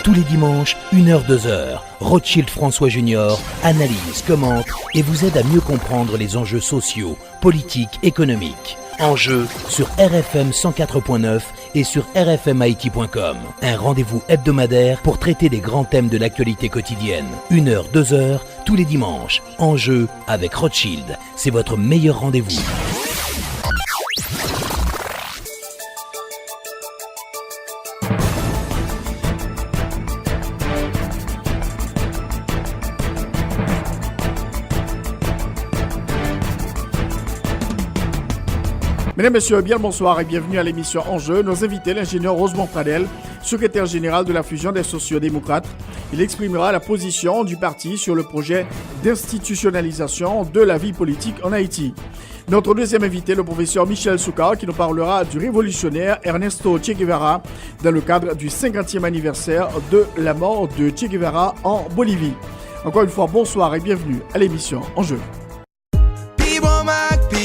Tous les dimanches, 1h, 2h, Rothschild François Junior analyse, commente et vous aide à mieux comprendre les enjeux sociaux, politiques, économiques. Enjeux sur RFM 104.9 et sur rfmit.com. Un rendez-vous hebdomadaire pour traiter des grands thèmes de l'actualité quotidienne. 1h, 2h, tous les dimanches. Enjeux avec Rothschild. C'est votre meilleur rendez-vous. Mesdames, Messieurs, bien le bonsoir et bienvenue à l'émission Enjeux. Nos invités, l'ingénieur Rosemont Pradel, secrétaire général de la fusion des sociodémocrates. Il exprimera la position du parti sur le projet d'institutionnalisation de la vie politique en Haïti. Notre deuxième invité, le professeur Michel Soukar, qui nous parlera du révolutionnaire Ernesto Che Guevara dans le cadre du 50e anniversaire de la mort de Che Guevara en Bolivie. Encore une fois, bonsoir et bienvenue à l'émission Enjeux.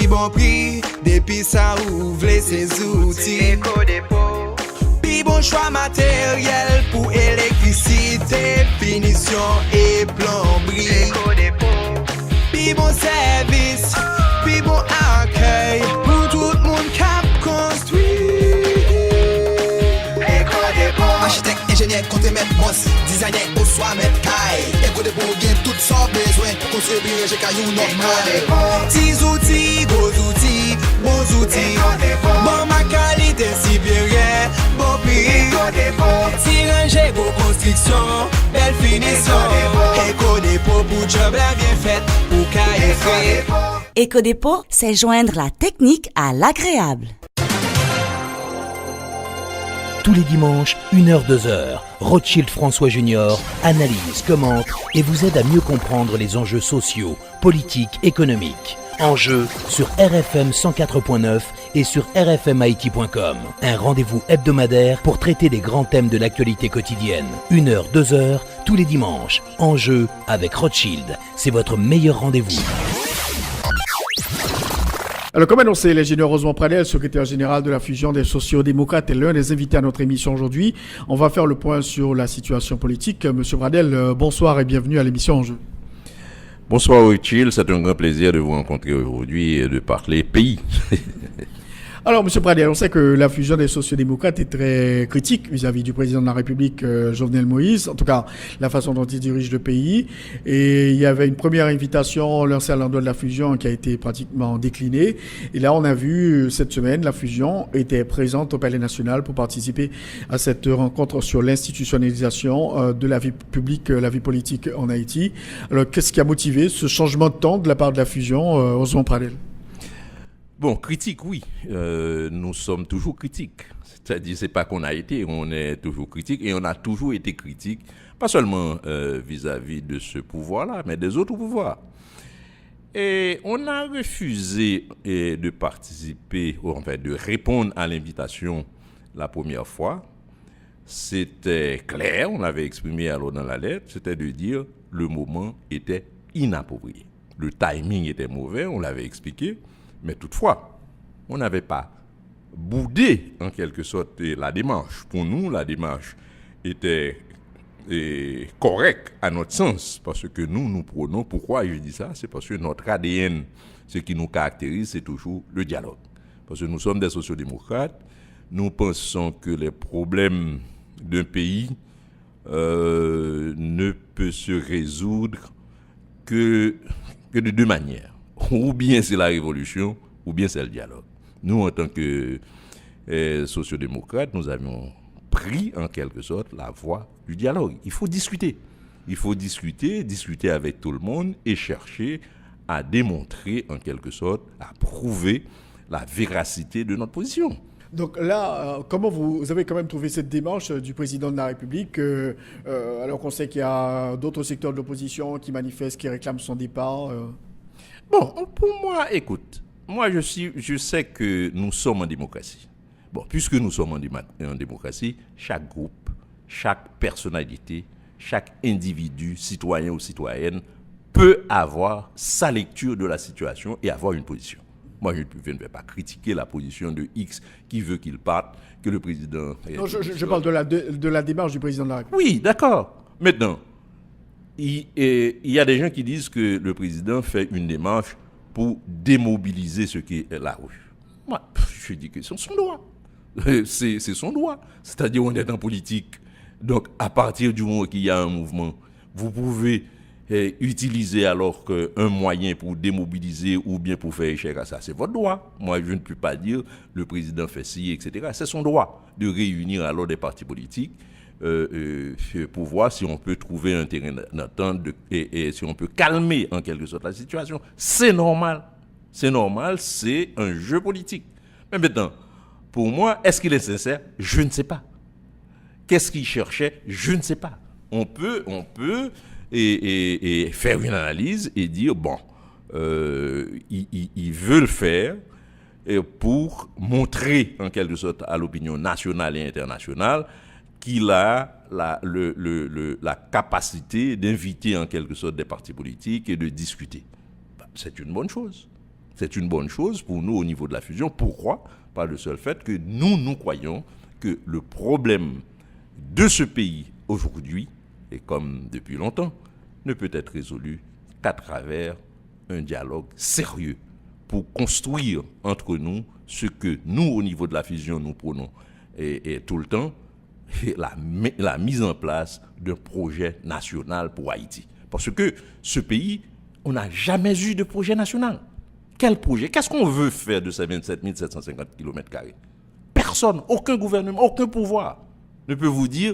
Bon prix, depuis ça ouvre ses outils. Puis bon choix matériel pour électricité, finition et plomberie. Puis bon service, puis bon accueil pour tout le monde qui a construit. Architecte, ingénieur, compte mettre boss, designer au soir mettre caille. Éco de pour gain tout sans besoin, construire j'ai caillou normal. Petits outils, gros outils, bons outils. Bon ma qualité supérieure, bon prix. Si ranger vos constructions, belle finition. Éco dépôt pour job la bien faite, pour caille frais. Éco-dépôt, c'est joindre la technique à l'agréable. Tous les dimanches, 1h, 2h, Rothschild François Junior analyse, commente et vous aide à mieux comprendre les enjeux sociaux, politiques, économiques. Enjeux sur RFM 104.9 et sur rfmit.com. Un rendez-vous hebdomadaire pour traiter des grands thèmes de l'actualité quotidienne. 1h, 2h, tous les dimanches. Enjeux avec Rothschild. C'est votre meilleur rendez-vous. Alors, comme annoncé, l'ingénieur Rosemont Pradel, secrétaire général de la fusion des sociodémocrates, est l'un des invités à notre émission aujourd'hui. On va faire le point sur la situation politique. Monsieur Pradel, bonsoir et bienvenue à l'émission Enjeux. Bonsoir Rothschild, c'est un grand plaisir de vous rencontrer aujourd'hui et de parler pays. Alors, M. Pradel, on sait que la fusion des sociodémocrates est très critique vis-à-vis du président de la République, Jovenel Moïse, en tout cas la façon dont il dirige le pays. Et il y avait une première invitation lancée à l'endroit de la fusion qui a été pratiquement déclinée. Et là, on a vu cette semaine, la fusion était présente au Palais national pour participer à cette rencontre sur l'institutionnalisation de la vie publique, la vie politique en Haïti. Alors, qu'est-ce qui a motivé ce changement de ton de la part de la fusion, Rosemont Pradel? Bon, critique, oui. Nous sommes toujours critiques. C'est-à-dire, c'est pas qu'on a été, on est toujours critique et on a toujours été critique, pas seulement vis-à-vis de ce pouvoir-là, mais des autres pouvoirs. Et on a refusé de participer, enfin de répondre à l'invitation la première fois. C'était clair, on l'avait exprimé alors dans la lettre, c'était de dire le moment était inapproprié. Le timing était mauvais, on l'avait expliqué. Mais toutefois, on n'avait pas boudé en quelque sorte la démarche. Pour nous, la démarche était correcte à notre sens, parce que nous prenons. Pourquoi je dis ça? C'est parce que notre ADN, ce qui nous caractérise, c'est toujours le dialogue. Parce que nous sommes des sociodémocrates, nous pensons que les problèmes d'un pays ne peuvent se résoudre que de deux manières. Ou bien c'est la révolution, ou bien c'est le dialogue. Nous, en tant que sociodémocrates, nous avions pris en quelque sorte la voie du dialogue. Il faut discuter. Il faut discuter avec tout le monde et chercher à démontrer en quelque sorte, à prouver la véracité de notre position. Donc là, comment vous avez quand même trouvé cette démarche du président de la République, alors qu'on sait qu'il y a d'autres secteurs de l'opposition qui manifestent, qui réclament son départ Bon, pour moi, écoute, je sais que nous sommes en démocratie. Bon, puisque nous sommes en démocratie, chaque groupe, chaque personnalité, chaque individu, citoyen ou citoyenne, peut avoir sa lecture de la situation et avoir une position. Moi, je ne vais pas critiquer la position de X qui veut qu'il parte, que le président... Non, je parle de la démarche du président de la République. Oui, d'accord. Maintenant, il y a des gens qui disent que le président fait une démarche pour démobiliser ce qui est la rue. Moi, je dis que c'est son droit. C'est son droit. C'est-à-dire, on est en politique. Donc, à partir du moment qu'il y a un mouvement, vous pouvez utiliser alors qu'un moyen pour démobiliser ou bien pour faire échec à ça. C'est votre droit. Moi, je ne peux pas dire le président fait ci, etc. C'est son droit de réunir alors des partis politiques pour voir si on peut trouver un terrain d'entente et si on peut calmer en quelque sorte la situation. C'est normal. C'est normal, c'est un jeu politique. Mais maintenant, pour moi, est-ce qu'il est sincère? Je ne sais pas. Qu'est-ce qu'il cherchait? Je ne sais pas. On peut et faire une analyse et dire, bon, il veut le faire pour montrer en quelque sorte à l'opinion nationale et internationale qu'il a la capacité d'inviter en quelque sorte des partis politiques et de discuter. C'est une bonne chose. C'est une bonne chose pour nous au niveau de la fusion. Pourquoi? Par le seul fait que nous croyons que le problème de ce pays aujourd'hui, et comme depuis longtemps, ne peut être résolu qu'à travers un dialogue sérieux pour construire entre nous ce que nous, au niveau de la fusion, nous prenons et tout le temps, la mise en place d'un projet national pour Haïti. Parce que ce pays, on n'a jamais eu de projet national. Quel projet? Qu'est-ce qu'on veut faire de ces 27 750 km²? Personne, aucun gouvernement, aucun pouvoir ne peut vous dire,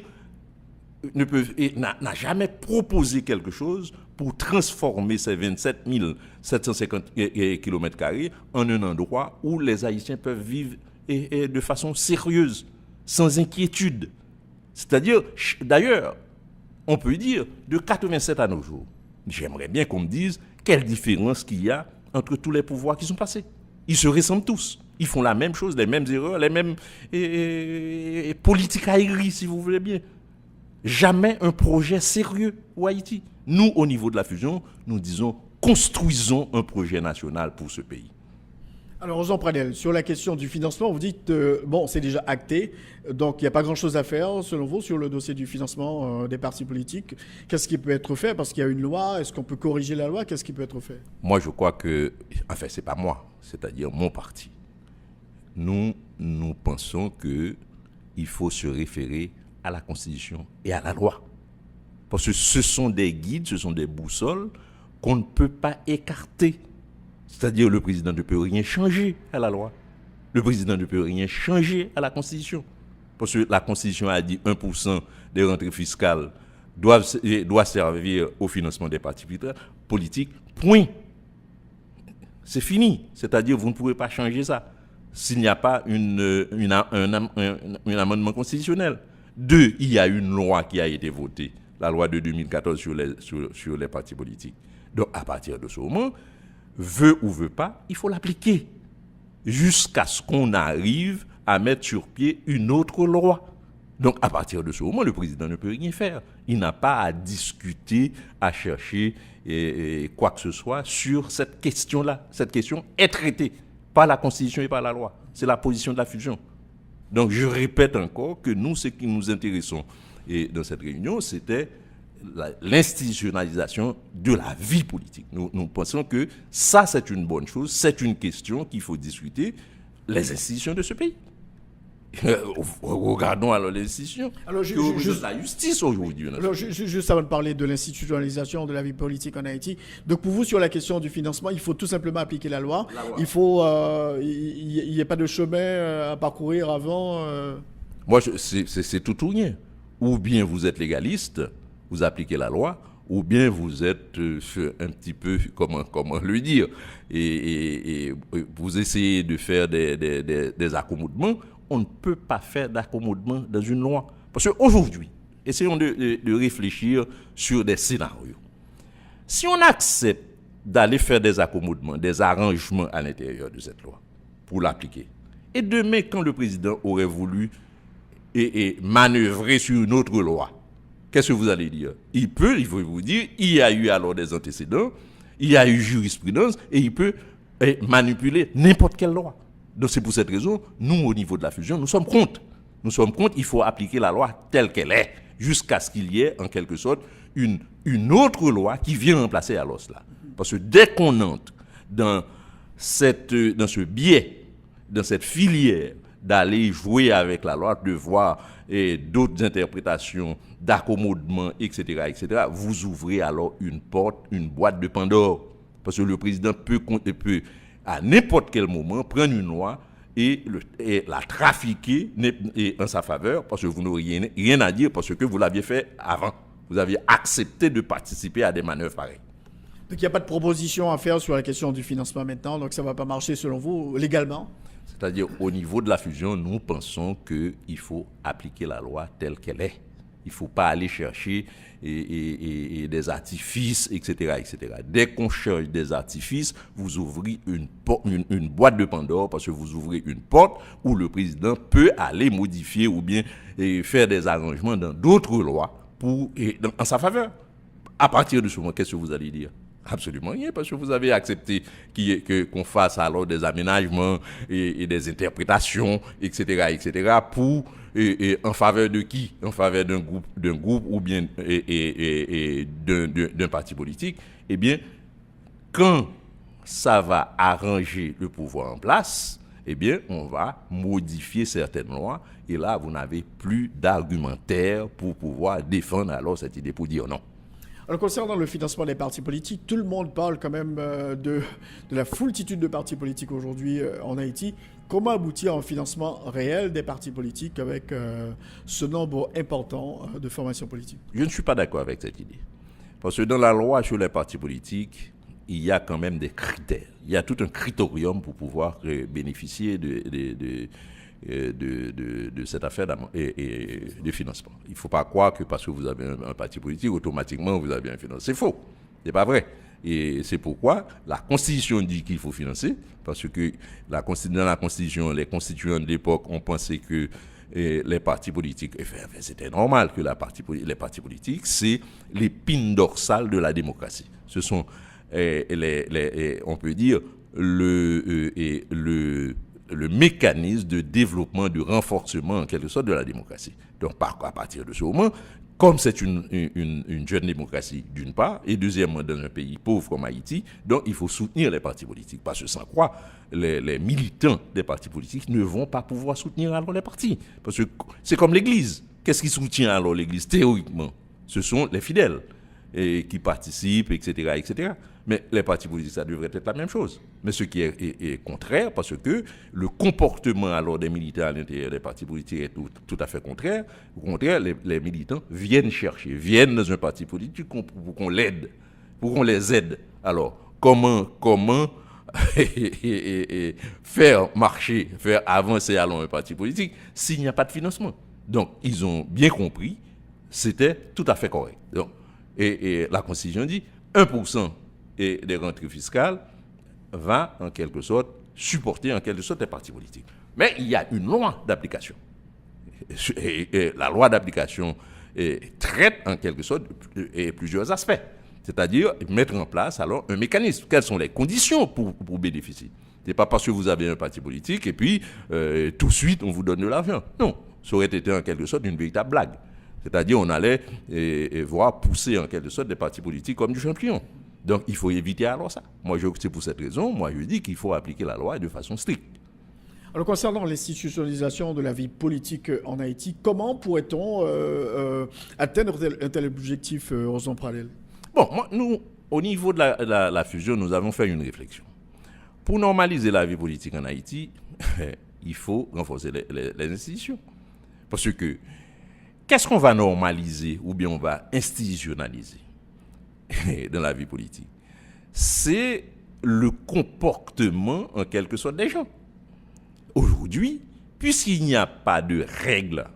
n'a jamais proposé quelque chose pour transformer ces 27 750 km² en un endroit où les Haïtiens peuvent vivre et de façon sérieuse, sans inquiétude. C'est-à-dire, d'ailleurs, on peut dire, de 87 à nos jours, j'aimerais bien qu'on me dise quelle différence qu'il y a entre tous les pouvoirs qui sont passés. Ils se ressemblent tous. Ils font la même chose, les mêmes erreurs, les mêmes politiques aériennes, si vous voulez bien. Jamais un projet sérieux pour Haïti. Nous, au niveau de la fusion, nous disons, construisons un projet national pour ce pays. Alors, Jean Pradel, sur la question du financement, vous dites, bon, c'est déjà acté, donc il n'y a pas grand-chose à faire, selon vous, sur le dossier du financement des partis politiques. Qu'est-ce qui peut être fait? Parce qu'il y a une loi, est-ce qu'on peut corriger la loi? Qu'est-ce qui peut être fait? Moi, je crois que, enfin, c'est pas moi, c'est-à-dire mon parti. Nous pensons qu'il faut se référer à la Constitution et à la loi. Parce que ce sont des guides, ce sont des boussoles qu'on ne peut pas écarter. C'est-à-dire le président ne peut rien changer à la loi. Le président ne peut rien changer à la Constitution. Parce que la Constitution a dit 1% des rentrées fiscales doit servir au financement des partis politiques. Point. C'est fini. C'est-à-dire vous ne pouvez pas changer ça s'il n'y a pas un amendement constitutionnel. 2, il y a une loi qui a été votée, la loi de 2014 sur les partis politiques. Donc à partir de ce moment, veut ou veut pas, il faut l'appliquer jusqu'à ce qu'on arrive à mettre sur pied une autre loi. Donc à partir de ce moment, le président ne peut rien faire. Il n'a pas à discuter, à chercher quoi que ce soit sur cette question-là. Cette question est traitée par la Constitution et par la loi. C'est la position de la fusion. Donc je répète encore que nous, ce qui nous intéressons dans cette réunion, c'était l'institutionnalisation de la vie politique. Nous pensons que ça, c'est une bonne chose, c'est une question qu'il faut discuter, les institutions de ce pays. Regardons alors les institutions. Alors, juste la justice aujourd'hui. Alors, juste avant de parler de l'institutionnalisation de la vie politique en Haïti, donc pour vous, sur la question du financement, il faut tout simplement appliquer la loi. Il faut, il n'y a pas de chemin à parcourir avant. Moi, c'est tout ou rien. Ou bien vous êtes légaliste, vous appliquez la loi, ou bien vous êtes un petit peu, comment le dire, et vous essayez de faire des accommodements. On ne peut pas faire d'accommodement dans une loi. Parce qu'aujourd'hui, essayons de réfléchir sur des scénarios. Si on accepte d'aller faire des accommodements, des arrangements à l'intérieur de cette loi, pour l'appliquer, et demain, quand le président aurait voulu manœuvrer sur une autre loi, qu'est-ce que vous allez dire? Il faut vous dire, il y a eu alors des antécédents, il y a eu jurisprudence, et il peut manipuler n'importe quelle loi. Donc c'est pour cette raison, nous, au niveau de la fusion, nous sommes contre. Nous sommes contre, il faut appliquer la loi telle qu'elle est, jusqu'à ce qu'il y ait, en quelque sorte, une autre loi qui vient remplacer alors cela. Parce que dès qu'on entre dans ce biais, dans cette filière, d'aller jouer avec la loi, de voir d'autres interprétations, d'accommodement, etc., vous ouvrez alors une porte, une boîte de Pandore. Parce que le président peut à n'importe quel moment, prendre une loi et la trafiquer en sa faveur, parce que vous n'auriez rien à dire, parce que vous l'aviez fait avant. Vous aviez accepté de participer à des manœuvres pareilles. Donc il n'y a pas de proposition à faire sur la question du financement maintenant, donc ça ne va pas marcher selon vous légalement? C'est-à-dire, au niveau de la fusion, nous pensons qu'il faut appliquer la loi telle qu'elle est. Il ne faut pas aller chercher des artifices, etc. Dès qu'on cherche des artifices, vous ouvrez une boîte de Pandore, parce que vous ouvrez une porte où le président peut aller modifier ou bien faire des arrangements dans d'autres lois en sa faveur. À partir de ce moment, qu'est-ce que vous allez dire? Absolument rien, parce que vous avez accepté qu'on fasse alors des aménagements et des interprétations, etc., en faveur de qui? En faveur d'un groupe ou bien d'un parti politique. Eh bien, quand ça va arranger le pouvoir en place, eh bien, on va modifier certaines lois, et là, vous n'avez plus d'argumentaire pour pouvoir défendre alors cette idée, pour dire non. Alors, concernant le financement des partis politiques, tout le monde parle quand même de la foultitude de partis politiques aujourd'hui en Haïti. Comment aboutir à un financement réel des partis politiques avec ce nombre important de formations politiques? Je ne suis pas d'accord avec cette idée. Parce que dans la loi sur les partis politiques, il y a quand même des critères. Il y a tout un critérium pour pouvoir bénéficier de cette affaire de financement. Il ne faut pas croire que parce que vous avez un parti politique, automatiquement vous avez un financement. C'est faux. Ce n'est pas vrai. Et c'est pourquoi la Constitution dit qu'il faut financer, parce que dans la Constitution, les constituants de l'époque ont pensé que les partis politiques, c'était normal que les partis politiques, c'est l'épine dorsale de la démocratie. Ce sont, on peut dire, le mécanisme de développement, de renforcement en quelque sorte de la démocratie. Donc à partir de ce moment, comme c'est une jeune démocratie d'une part, et deuxièmement dans un pays pauvre comme Haïti, donc il faut soutenir les partis politiques, parce que sans quoi les militants des partis politiques ne vont pas pouvoir soutenir alors les partis. Parce que c'est comme l'Église. Qu'est-ce qui soutient alors l'Église théoriquement? Ce sont les fidèles qui participent, etc. Mais les partis politiques, ça devrait être la même chose. Mais ce qui est contraire, parce que le comportement alors des militants à l'intérieur des partis politiques est tout à fait contraire. Au contraire, les militants viennent dans un parti politique pour qu'on l'aide, pour qu'on les aide. Alors, comment faire avancer alors un parti politique s'il n'y a pas de financement? Donc, ils ont bien compris, c'était tout à fait correct. Donc, et la Constitution dit 1% des rentrées fiscales va en quelque sorte supporter en quelque sorte les partis politiques. Mais il y a une loi d'application. Et la loi d'application traite en quelque sorte plusieurs aspects. C'est-à-dire mettre en place alors un mécanisme. Quelles sont les conditions pour bénéficier? Ce n'est pas parce que vous avez un parti politique et puis tout de suite on vous donne de l'argent. Non, ça aurait été en quelque sorte une véritable blague. C'est-à-dire on allait voir pousser en quelque sorte des partis politiques comme du champignon. Donc il faut éviter alors ça. C'est pour cette raison, je dis qu'il faut appliquer la loi de façon stricte. Alors concernant l'institutionnalisation de la vie politique en Haïti, comment pourrait-on atteindre un tel objectif, Rosan Pradel? Bon, nous, au niveau de la fusion, nous avons fait une réflexion. Pour normaliser la vie politique en Haïti, il faut renforcer les institutions. Parce que qu'est-ce qu'on va normaliser ou bien on va institutionnaliser dans la vie politique? C'est le comportement, en quelque sorte, des gens. Aujourd'hui, puisqu'il n'y a pas de règles,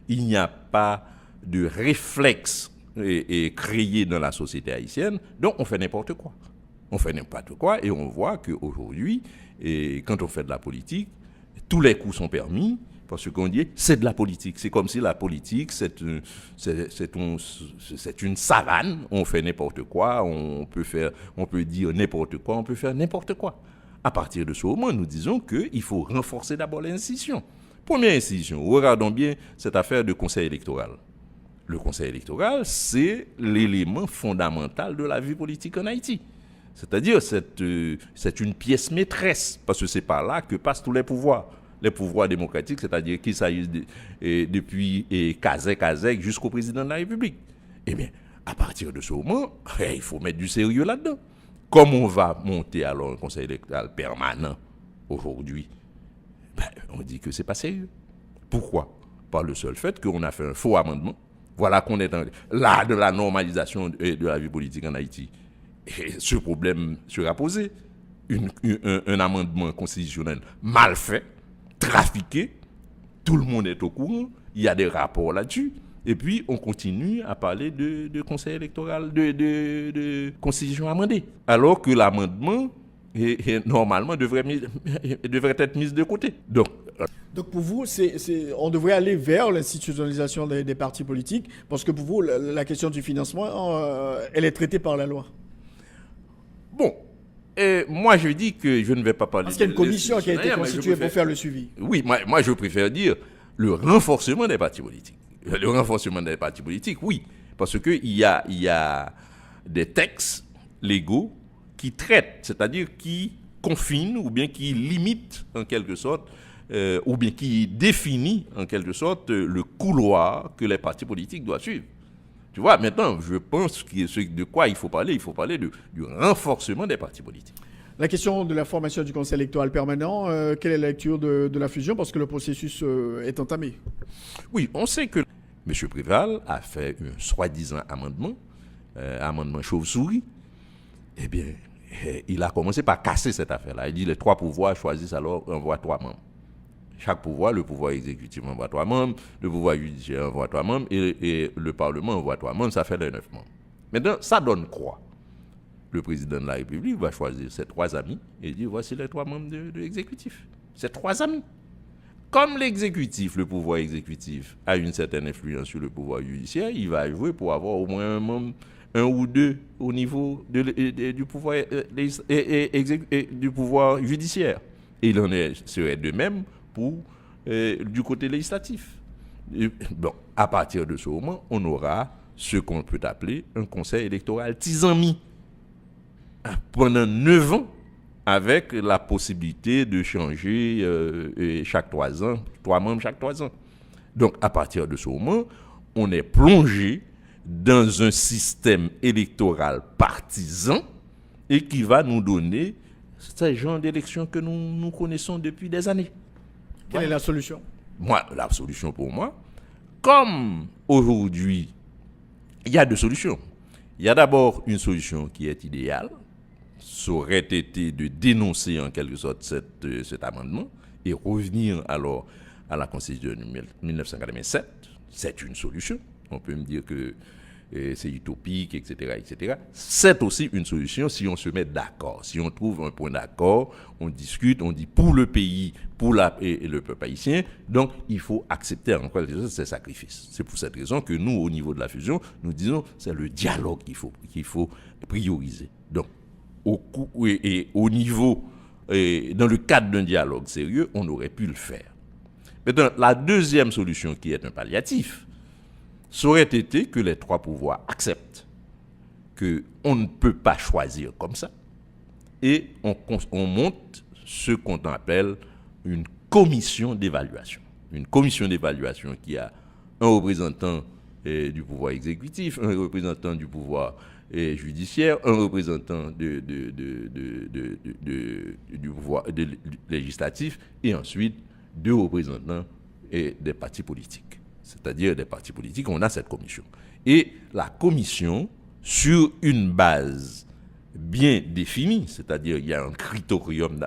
il n'y a pas de réflexes créés dans la société haïtienne, donc on fait n'importe quoi. On fait n'importe quoi et on voit qu'aujourd'hui, quand on fait de la politique, tous les coups sont permis. Parce qu'on dit, c'est de la politique. C'est comme si la politique, c'est une savane. On fait n'importe quoi, on peut dire n'importe quoi, on peut faire n'importe quoi. À partir de ce moment, nous disons qu'il faut renforcer d'abord les institutions. Première institution, regardons bien cette affaire de conseil électoral. Le conseil électoral, c'est l'élément fondamental de la vie politique en Haïti. C'est-à-dire, c'est une pièce maîtresse, parce que c'est par là que passent tous les pouvoirs. Les pouvoirs démocratiques, c'est-à-dire qu'il s'agisse depuis Kazek jusqu'au président de la République. Eh bien, à partir de ce moment, il faut mettre du sérieux là-dedans. Comme on va monter alors un conseil électoral permanent aujourd'hui, on dit que c'est pas sérieux. Pourquoi? Par le seul fait qu'on a fait un faux amendement. Voilà qu'on est là de la normalisation de la vie politique en Haïti. Et ce problème sera posé. Un amendement constitutionnel mal fait, trafiqué, tout le monde est au courant, il y a des rapports là-dessus. Et puis, on continue à parler de conseil électoral, de constitution amendée. Alors que l'amendement, normalement, devrait être mis de côté. Donc pour vous, on devrait aller vers l'institutionnalisation des partis politiques, parce que pour vous, la question du financement, elle est traitée par la loi. Bon, moi je dis que je ne vais pas parler... Parce qu'il y a une commission qui a été constituée pour faire le suivi. Oui, moi je préfère dire le renforcement des partis politiques. Le renforcement des partis politiques, oui. Parce qu'il y a des textes légaux qui traitent, c'est-à-dire qui confinent ou bien qui limitent en quelque sorte, ou bien qui définit en quelque sorte le couloir que les partis politiques doivent suivre. Tu vois, maintenant, je pense que de quoi il faut parler du renforcement des partis politiques. La question de la formation du conseil électoral permanent, quelle est la lecture de la fusion, parce que le processus est entamé? Oui, on sait que M. Préval a fait un soi-disant amendement chauve-souris. Eh bien, il a commencé par casser cette affaire-là. Il dit les 3 pouvoirs choisissent alors envoient 3 membres. Chaque pouvoir, le pouvoir exécutif envoie 3 membres, le pouvoir judiciaire envoie 3 membres et le Parlement envoie 3 membres, ça fait les 9 membres. Maintenant, ça donne quoi? Le président de la République va choisir ses 3 amis et dire voici les 3 membres de l'exécutif. Ses 3 amis. Comme l'exécutif, le pouvoir exécutif, a une certaine influence sur le pouvoir judiciaire, il va jouer pour avoir au moins un membre, 1 ou 2 au niveau du pouvoir judiciaire. Et il en serait de même pour du côté législatif. Bon, à partir de ce moment, on aura ce qu'on peut appeler un conseil électoral tisami pendant 9 ans, avec la possibilité de changer chaque 3 ans, 3 membres chaque 3 ans. Donc, à partir de ce moment, on est plongé dans un système électoral partisan et qui va nous donner ce genre d'élection que nous connaissons depuis des années. Quelle est la solution? La solution pour moi, comme aujourd'hui, il y a 2 solutions. Il y a d'abord une solution qui est idéale, ça aurait été de dénoncer en quelque sorte cet amendement et revenir alors à la Constitution de 1987. C'est une solution. On peut me dire que c'est utopique, etc., etc. C'est aussi une solution si on se met d'accord. Si on trouve un point d'accord, on discute, on dit pour le pays, et le peuple haïtien, donc il faut accepter en quelque sorte ces sacrifices. C'est pour cette raison que nous, au niveau de la fusion, nous disons c'est le dialogue qu'il faut prioriser. Donc, au niveau, dans le cadre d'un dialogue sérieux, on aurait pu le faire. Maintenant, la deuxième solution qui est un palliatif, ça aurait été que les 3 pouvoirs acceptent qu'on ne peut pas choisir comme ça et on monte ce qu'on appelle une commission d'évaluation. Une commission d'évaluation qui a un représentant du pouvoir exécutif, un représentant du pouvoir judiciaire, un représentant du pouvoir législatif et ensuite 2 représentants des partis politiques. C'est-à-dire des partis politiques, on a cette commission. Et la commission, sur une base bien définie, c'est-à-dire il y a un critérium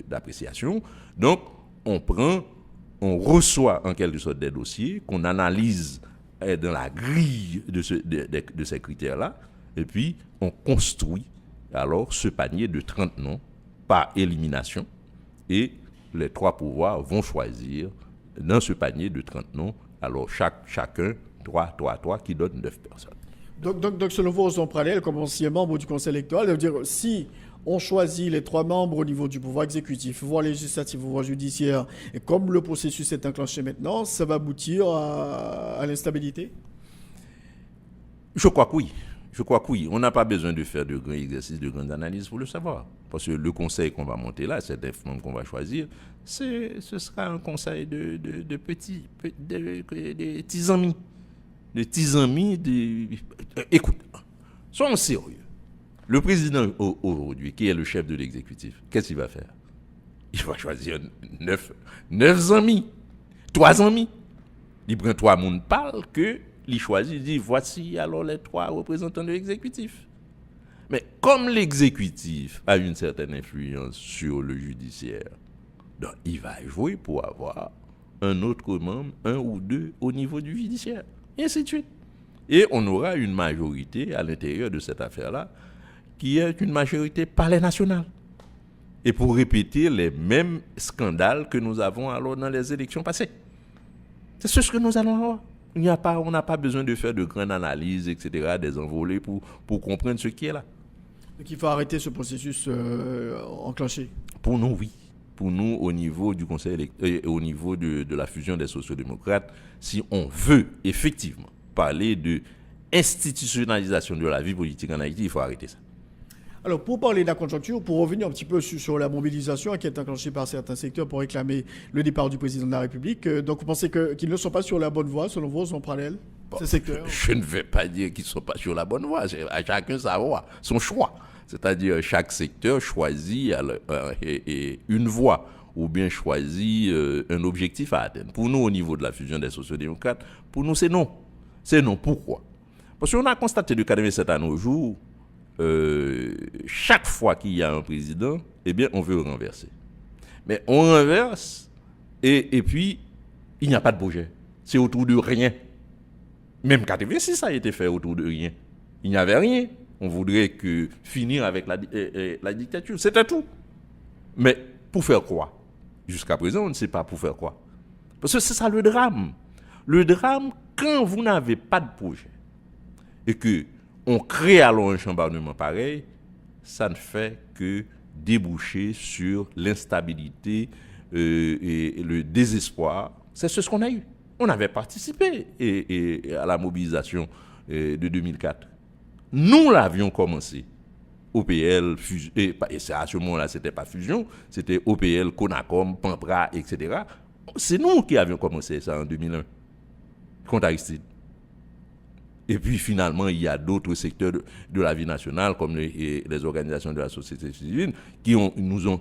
d'appréciation, donc on reçoit en quelque sorte des dossiers qu'on analyse dans la grille de ces critères-là, et puis on construit alors ce panier de 30 noms par élimination, et les 3 pouvoirs vont choisir dans ce panier de 30 noms, alors chacun 3, qui donne 9 personnes. Donc selon vous, on parallèle, comme ancien membre du Conseil électoral, ça veut dire si On choisit les 3 membres au niveau du pouvoir exécutif, pouvoir législatif, pouvoir judiciaire. Et comme le processus est enclenché maintenant, ça va aboutir à l'instabilité? Je crois que oui. Je crois que oui. On n'a pas besoin de faire de grands exercices, de grandes analyses pour le savoir. Parce que le conseil qu'on va monter là, ces 9 membres qu'on va choisir, ce sera un conseil de petits amis. De petits amis. Écoute, soyons sérieux. Le président aujourd'hui, qui est le chef de l'exécutif, qu'est-ce qu'il va faire? Il va choisir 9 amis, 3 amis. Il prend 3 monde parle que il choisit, il dit voici alors les 3 représentants de l'exécutif. Mais comme l'exécutif a une certaine influence sur le judiciaire, donc il va jouer pour avoir un autre membre, 1 ou 2 au niveau du judiciaire, et ainsi de suite. Et on aura une majorité à l'intérieur de cette affaire-là qui est une majorité palais national. Et pour répéter les mêmes scandales que nous avons alors dans les élections passées. C'est ce que nous allons avoir. On n'a pas besoin de faire de grandes analyses, etc., des envolées pour comprendre ce qui est là. Donc il faut arrêter ce processus enclenché. Pour nous, oui. Pour nous, au niveau du Conseil au niveau de la fusion des sociodémocrates, si on veut effectivement parler de institutionnalisation de la vie politique en Haïti, il faut arrêter ça. Alors, pour parler de la conjoncture, pour revenir un petit peu sur la mobilisation qui est enclenchée par certains secteurs pour réclamer le départ du président de la République, donc vous pensez qu'ils ne sont pas sur la bonne voie, selon vous, sont parallèles, ces secteurs? Je ne vais pas dire qu'ils ne sont pas sur la bonne voie, à chacun sa voie, son choix. C'est-à-dire chaque secteur choisit une voie ou bien choisit un objectif à atteindre. Pour nous, au niveau de la fusion des sociodémocrates, pour nous, c'est non. C'est non. Pourquoi? Parce qu'on a constaté de 87 à nos jours, chaque fois qu'il y a un président, eh bien, on veut le renverser. Mais on renverse et puis, il n'y a pas de projet. C'est autour de rien. Même 86, ça a été fait autour de rien. Il n'y avait rien. On voudrait finir avec la dictature. C'était tout. Mais pour faire quoi? Jusqu'à présent, on ne sait pas pour faire quoi. Parce que c'est ça le drame. Le drame, quand vous n'avez pas de projet et que on crée alors un chambardement pareil, ça ne fait que déboucher sur l'instabilité et le désespoir. C'est ce qu'on a eu. On avait participé à la mobilisation de 2004. Nous l'avions commencé. OPL, et à ce moment-là, ce n'était pas fusion, c'était OPL, CONACOM, PAMPRA, etc. C'est nous qui avions commencé ça en 2001, contre Aristide. Et puis finalement, il y a d'autres secteurs de la vie nationale, comme les organisations de la société civile, qui nous ont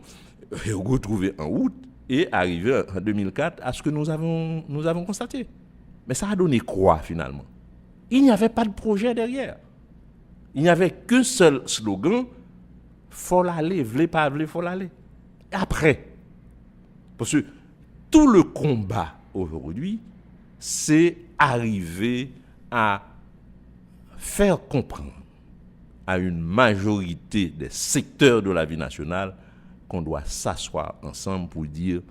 retrouvés en août et arrivé en 2004 à ce que nous avons constaté. Mais ça a donné quoi finalement? Il n'y avait pas de projet derrière. Il n'y avait qu'un seul slogan, faut l'aller, v'lez pas v'lez, faut l'aller. Et après, parce que tout le combat aujourd'hui, c'est arriver à faire comprendre à une majorité des secteurs de la vie nationale qu'on doit s'asseoir ensemble pour dire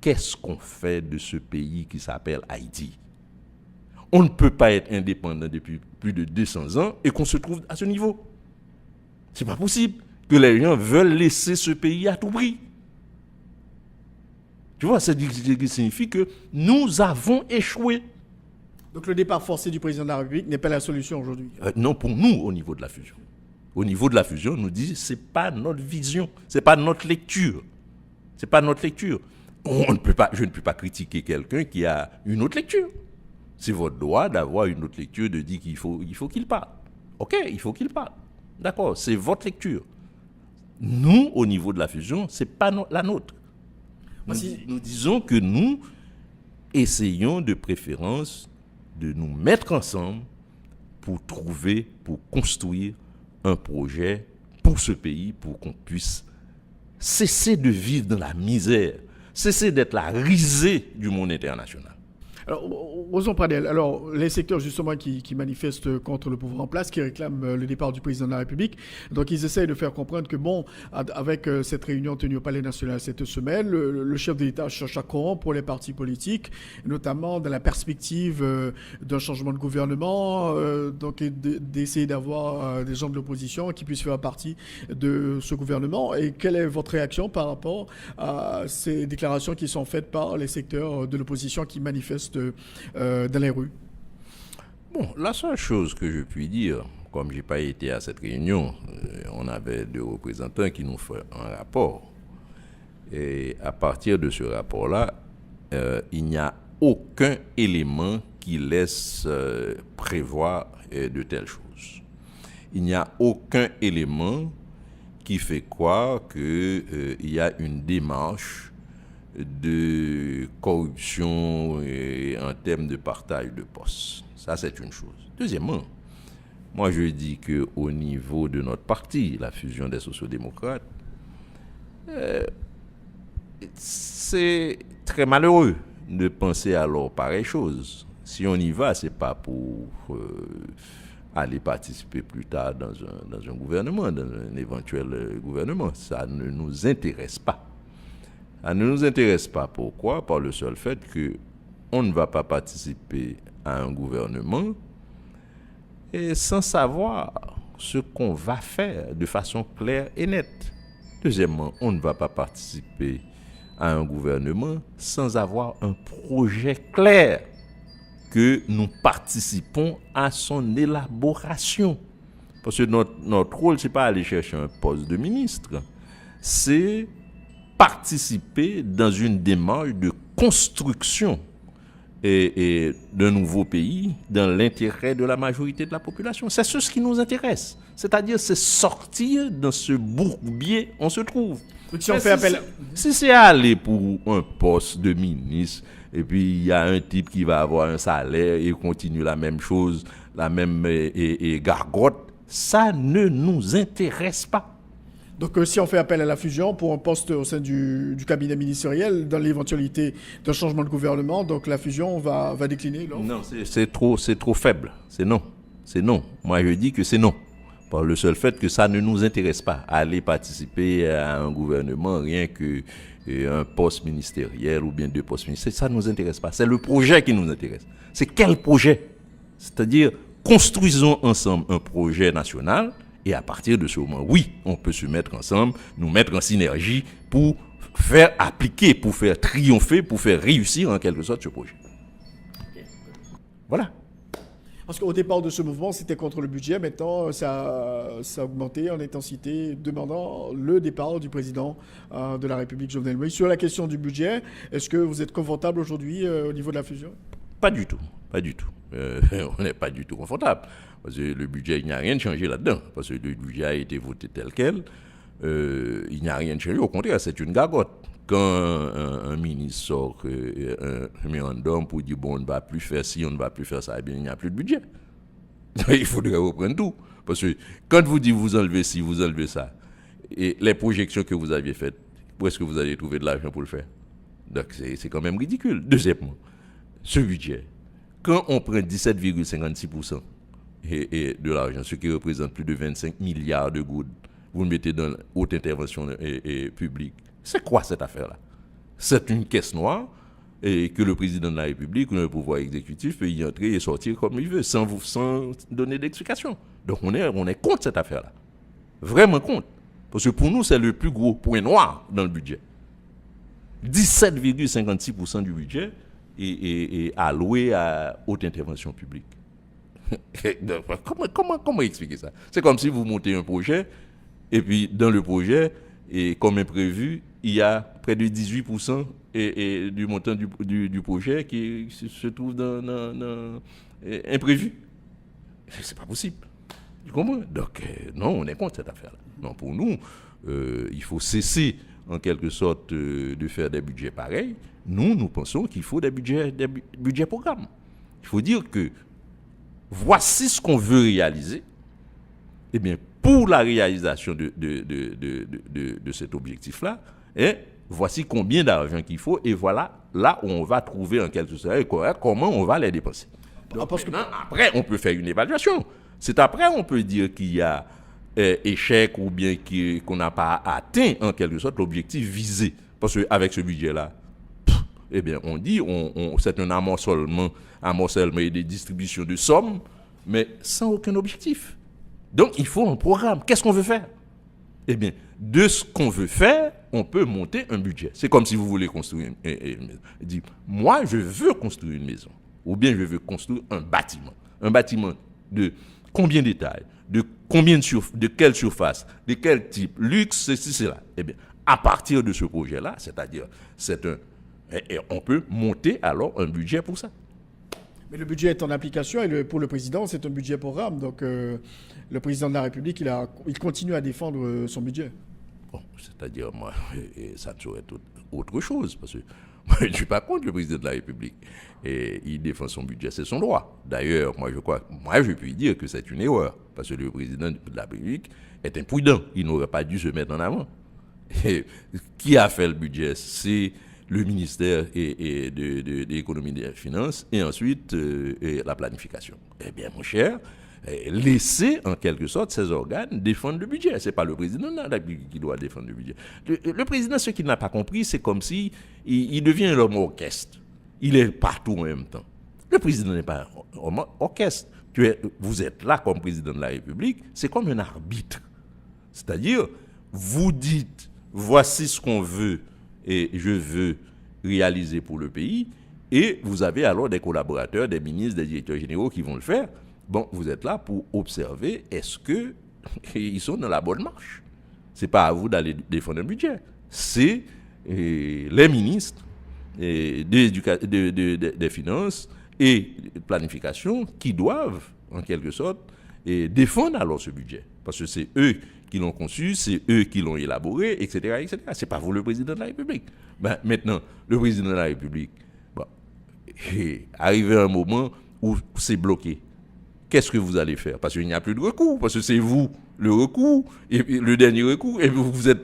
qu'est-ce qu'on fait de ce pays qui s'appelle Haïti. On ne peut pas être indépendant depuis plus de 200 ans et qu'on se trouve à ce niveau. C'est pas possible que les gens veulent laisser ce pays à tout prix. Tu vois, ça signifie que nous avons échoué. Donc le départ forcé du président de la République n'est pas la solution aujourd'hui? Non, pour nous, au niveau de la fusion. Au niveau de la fusion, on nous dit c'est pas notre vision, c'est pas notre lecture. C'est pas notre lecture. Je ne peux pas critiquer quelqu'un qui a une autre lecture. C'est votre droit d'avoir une autre lecture, de dire qu'il faut qu'il parle. Ok, il faut qu'il parle. D'accord, c'est votre lecture. Nous, au niveau de la fusion, c'est pas la nôtre. Nous disons que nous essayons de préférence de nous mettre ensemble pour construire un projet pour ce pays, pour qu'on puisse cesser de vivre dans la misère, cesser d'être la risée du monde international. Alors, Roson Pradel, alors les secteurs justement qui manifestent contre le pouvoir en place, qui réclament le départ du président de la République, donc ils essayent de faire comprendre que bon, avec cette réunion tenue au Palais National cette semaine, le chef de l'État cherche à corrompre les partis politiques, notamment dans la perspective d'un changement de gouvernement, donc d'essayer d'avoir des gens de l'opposition qui puissent faire partie de ce gouvernement. Et quelle est votre réaction par rapport à ces déclarations qui sont faites par les secteurs de l'opposition qui manifestent dans les rues? Bon, la seule chose que je puis dire, comme j'ai pas été à cette réunion, on avait 2 représentants qui nous font un rapport. Et à partir de ce rapport-là, il n'y a aucun élément qui laisse prévoir de telles choses. Il n'y a aucun élément qui fait croire qu'il y a une démarche de corruption en termes de partage de postes. Ça, c'est une chose. Deuxièmement, moi, je dis qu'au niveau de notre parti, la fusion des sociodémocrates, c'est très malheureux de penser alors pareille chose. Si on y va, c'est pas pour aller participer plus tard dans un gouvernement, dans un éventuel gouvernement. Ça ne nous intéresse pas. Ça ne nous intéresse pas. Pourquoi? Par le seul fait qu'on ne va pas participer à un gouvernement et sans savoir ce qu'on va faire de façon claire et nette. Deuxièmement, on ne va pas participer à un gouvernement sans avoir un projet clair que nous participons à son élaboration. Parce que notre rôle, ce n'est pas aller chercher un poste de ministre, c'est participer dans une démarche de construction et d'un nouveau pays dans l'intérêt de la majorité de la population. C'est ce qui nous intéresse. C'est-à-dire, c'est sortir dans ce bourbier où on se trouve. Si on fait appel... Si c'est aller pour un poste de ministre, et puis il y a un type qui va avoir un salaire et continue la même chose, la même gargote, ça ne nous intéresse pas. Donc si on fait appel à la fusion pour un poste au sein du cabinet ministériel, dans l'éventualité d'un changement de gouvernement, donc la fusion va décliner, non? Non, c'est trop faible. C'est non. C'est non. Moi, je dis que c'est non. Par le seul fait que ça ne nous intéresse pas. Aller participer à un gouvernement, rien que un poste ministériel ou bien 2 postes ministériels, ça ne nous intéresse pas. C'est le projet qui nous intéresse. C'est quel projet? C'est-à-dire, construisons ensemble un projet national. Et à partir de ce moment, oui, on peut se mettre ensemble, nous mettre en synergie pour faire appliquer, pour faire triompher, pour faire réussir en quelque sorte ce projet. Voilà. Parce qu'au départ de ce mouvement, c'était contre le budget. Maintenant, ça a augmenté en intensité, demandant le départ du président de la République, Jovenel Moïse. Sur la question du budget, est-ce que vous êtes confortable aujourd'hui au niveau de la fusion? Pas du tout. Pas du tout. On n'est pas du tout confortable. Parce que le budget, il n'y a rien de changé là-dedans. Parce que le budget a été voté tel quel. Il n'y a rien de changé. Au contraire, c'est une gargote. Quand un ministre sort un mémorandum pour dire bon, on ne va plus faire ci, on ne va plus faire ça, eh bien, il n'y a plus de budget. Il faudrait reprendre tout. Parce que quand vous dites vous enlevez ci, vous enlevez ça, et les projections que vous aviez faites, où est-ce que vous allez trouver de l'argent pour le faire? Donc c'est quand même ridicule. Deuxièmement, ce budget, quand on prend 17,56% et de l'argent, ce qui représente plus de 25 milliards de gouttes, vous le mettez dans haute intervention publique. C'est quoi cette affaire-là? C'est une caisse noire et que le président de la République ou le pouvoir exécutif peut y entrer et sortir comme il veut, sans donner d'explication. Donc on est contre cette affaire-là. Vraiment contre. Parce que pour nous, c'est le plus gros point noir dans le budget. 17,56% du budget est alloué à haute intervention publique. Comment expliquer ça? C'est comme si vous montez un projet et puis dans le projet, et comme imprévu, il y a près de 18% du montant du projet qui se trouve dans imprévu. C'est pas possible. Tu comprends? Donc, non, on est contre cette affaire-là. Non, pour nous, il faut cesser, en quelque sorte, de faire des budgets pareils. Nous pensons qu'il faut des budgets programmes. Il faut dire que voici ce qu'on veut réaliser. Eh bien, pour la réalisation de cet objectif-là, voici combien d'argent qu'il faut, et voilà là où on va trouver en quelque sorte comment on va les dépenser. Donc, après, on peut faire une évaluation. C'est après on peut dire qu'il y a échec ou bien qu'on n'a pas atteint en quelque sorte l'objectif visé. Parce qu'avec ce budget-là, eh bien, on dit c'est un amoncellement et des distributions de sommes, mais sans aucun objectif. Donc, il faut un programme. Qu'est-ce qu'on veut faire? Eh bien, de ce qu'on veut faire, on peut monter un budget. C'est comme si vous voulez construire une maison. Dit, moi, je veux construire une maison. Ou bien je veux construire un bâtiment. Un bâtiment de combien d'étages, de quelle surface, de quel type, luxe, ceci, cela. Eh bien, à partir de ce projet-là, c'est-à-dire, on peut monter alors un budget pour ça. Mais le budget est en application et pour le président, c'est un budget programme. Donc, le président de la République, il continue à défendre son budget. Bon, c'est-à-dire, moi, ça ne saurait être autre chose, parce que moi, je ne suis pas contre le président de la République. Et il défend son budget, c'est son droit. D'ailleurs, je puis dire que c'est une erreur, parce que le président de la République est imprudent. Il n'aurait pas dû se mettre en avant. Et qui a fait le budget? C'est le ministère de l'économie et des finances, et ensuite la planification. Eh bien, mon cher, laissez en quelque sorte ces organes défendre le budget. Ce n'est pas le président de la République qui doit défendre le budget. Le président, ce qu'il n'a pas compris, c'est comme si il devient l'homme orchestre. Il est partout en même temps. Le président n'est pas un homme orchestre. Vous êtes là comme président de la République, c'est comme un arbitre. C'est-à-dire, vous dites, voici ce qu'on veut et je veux réaliser pour le pays, et vous avez alors des collaborateurs, des ministres, des directeurs généraux qui vont le faire. Bon, vous êtes là pour observer, est-ce qu'ils sont dans la bonne marche? Ce n'est pas à vous d'aller défendre un budget. C'est les ministres des finances et de planification qui doivent, en quelque sorte, défendre alors ce budget. Parce que c'est eux qui l'ont conçu, c'est eux qui l'ont élaboré, etc., etc. Ce n'est pas vous le président de la République. Ben, maintenant, le président de la République, arrivé à un moment où c'est bloqué. Qu'est-ce que vous allez faire? Parce qu'il n'y a plus de recours, parce que c'est vous le recours, et le dernier recours, et vous êtes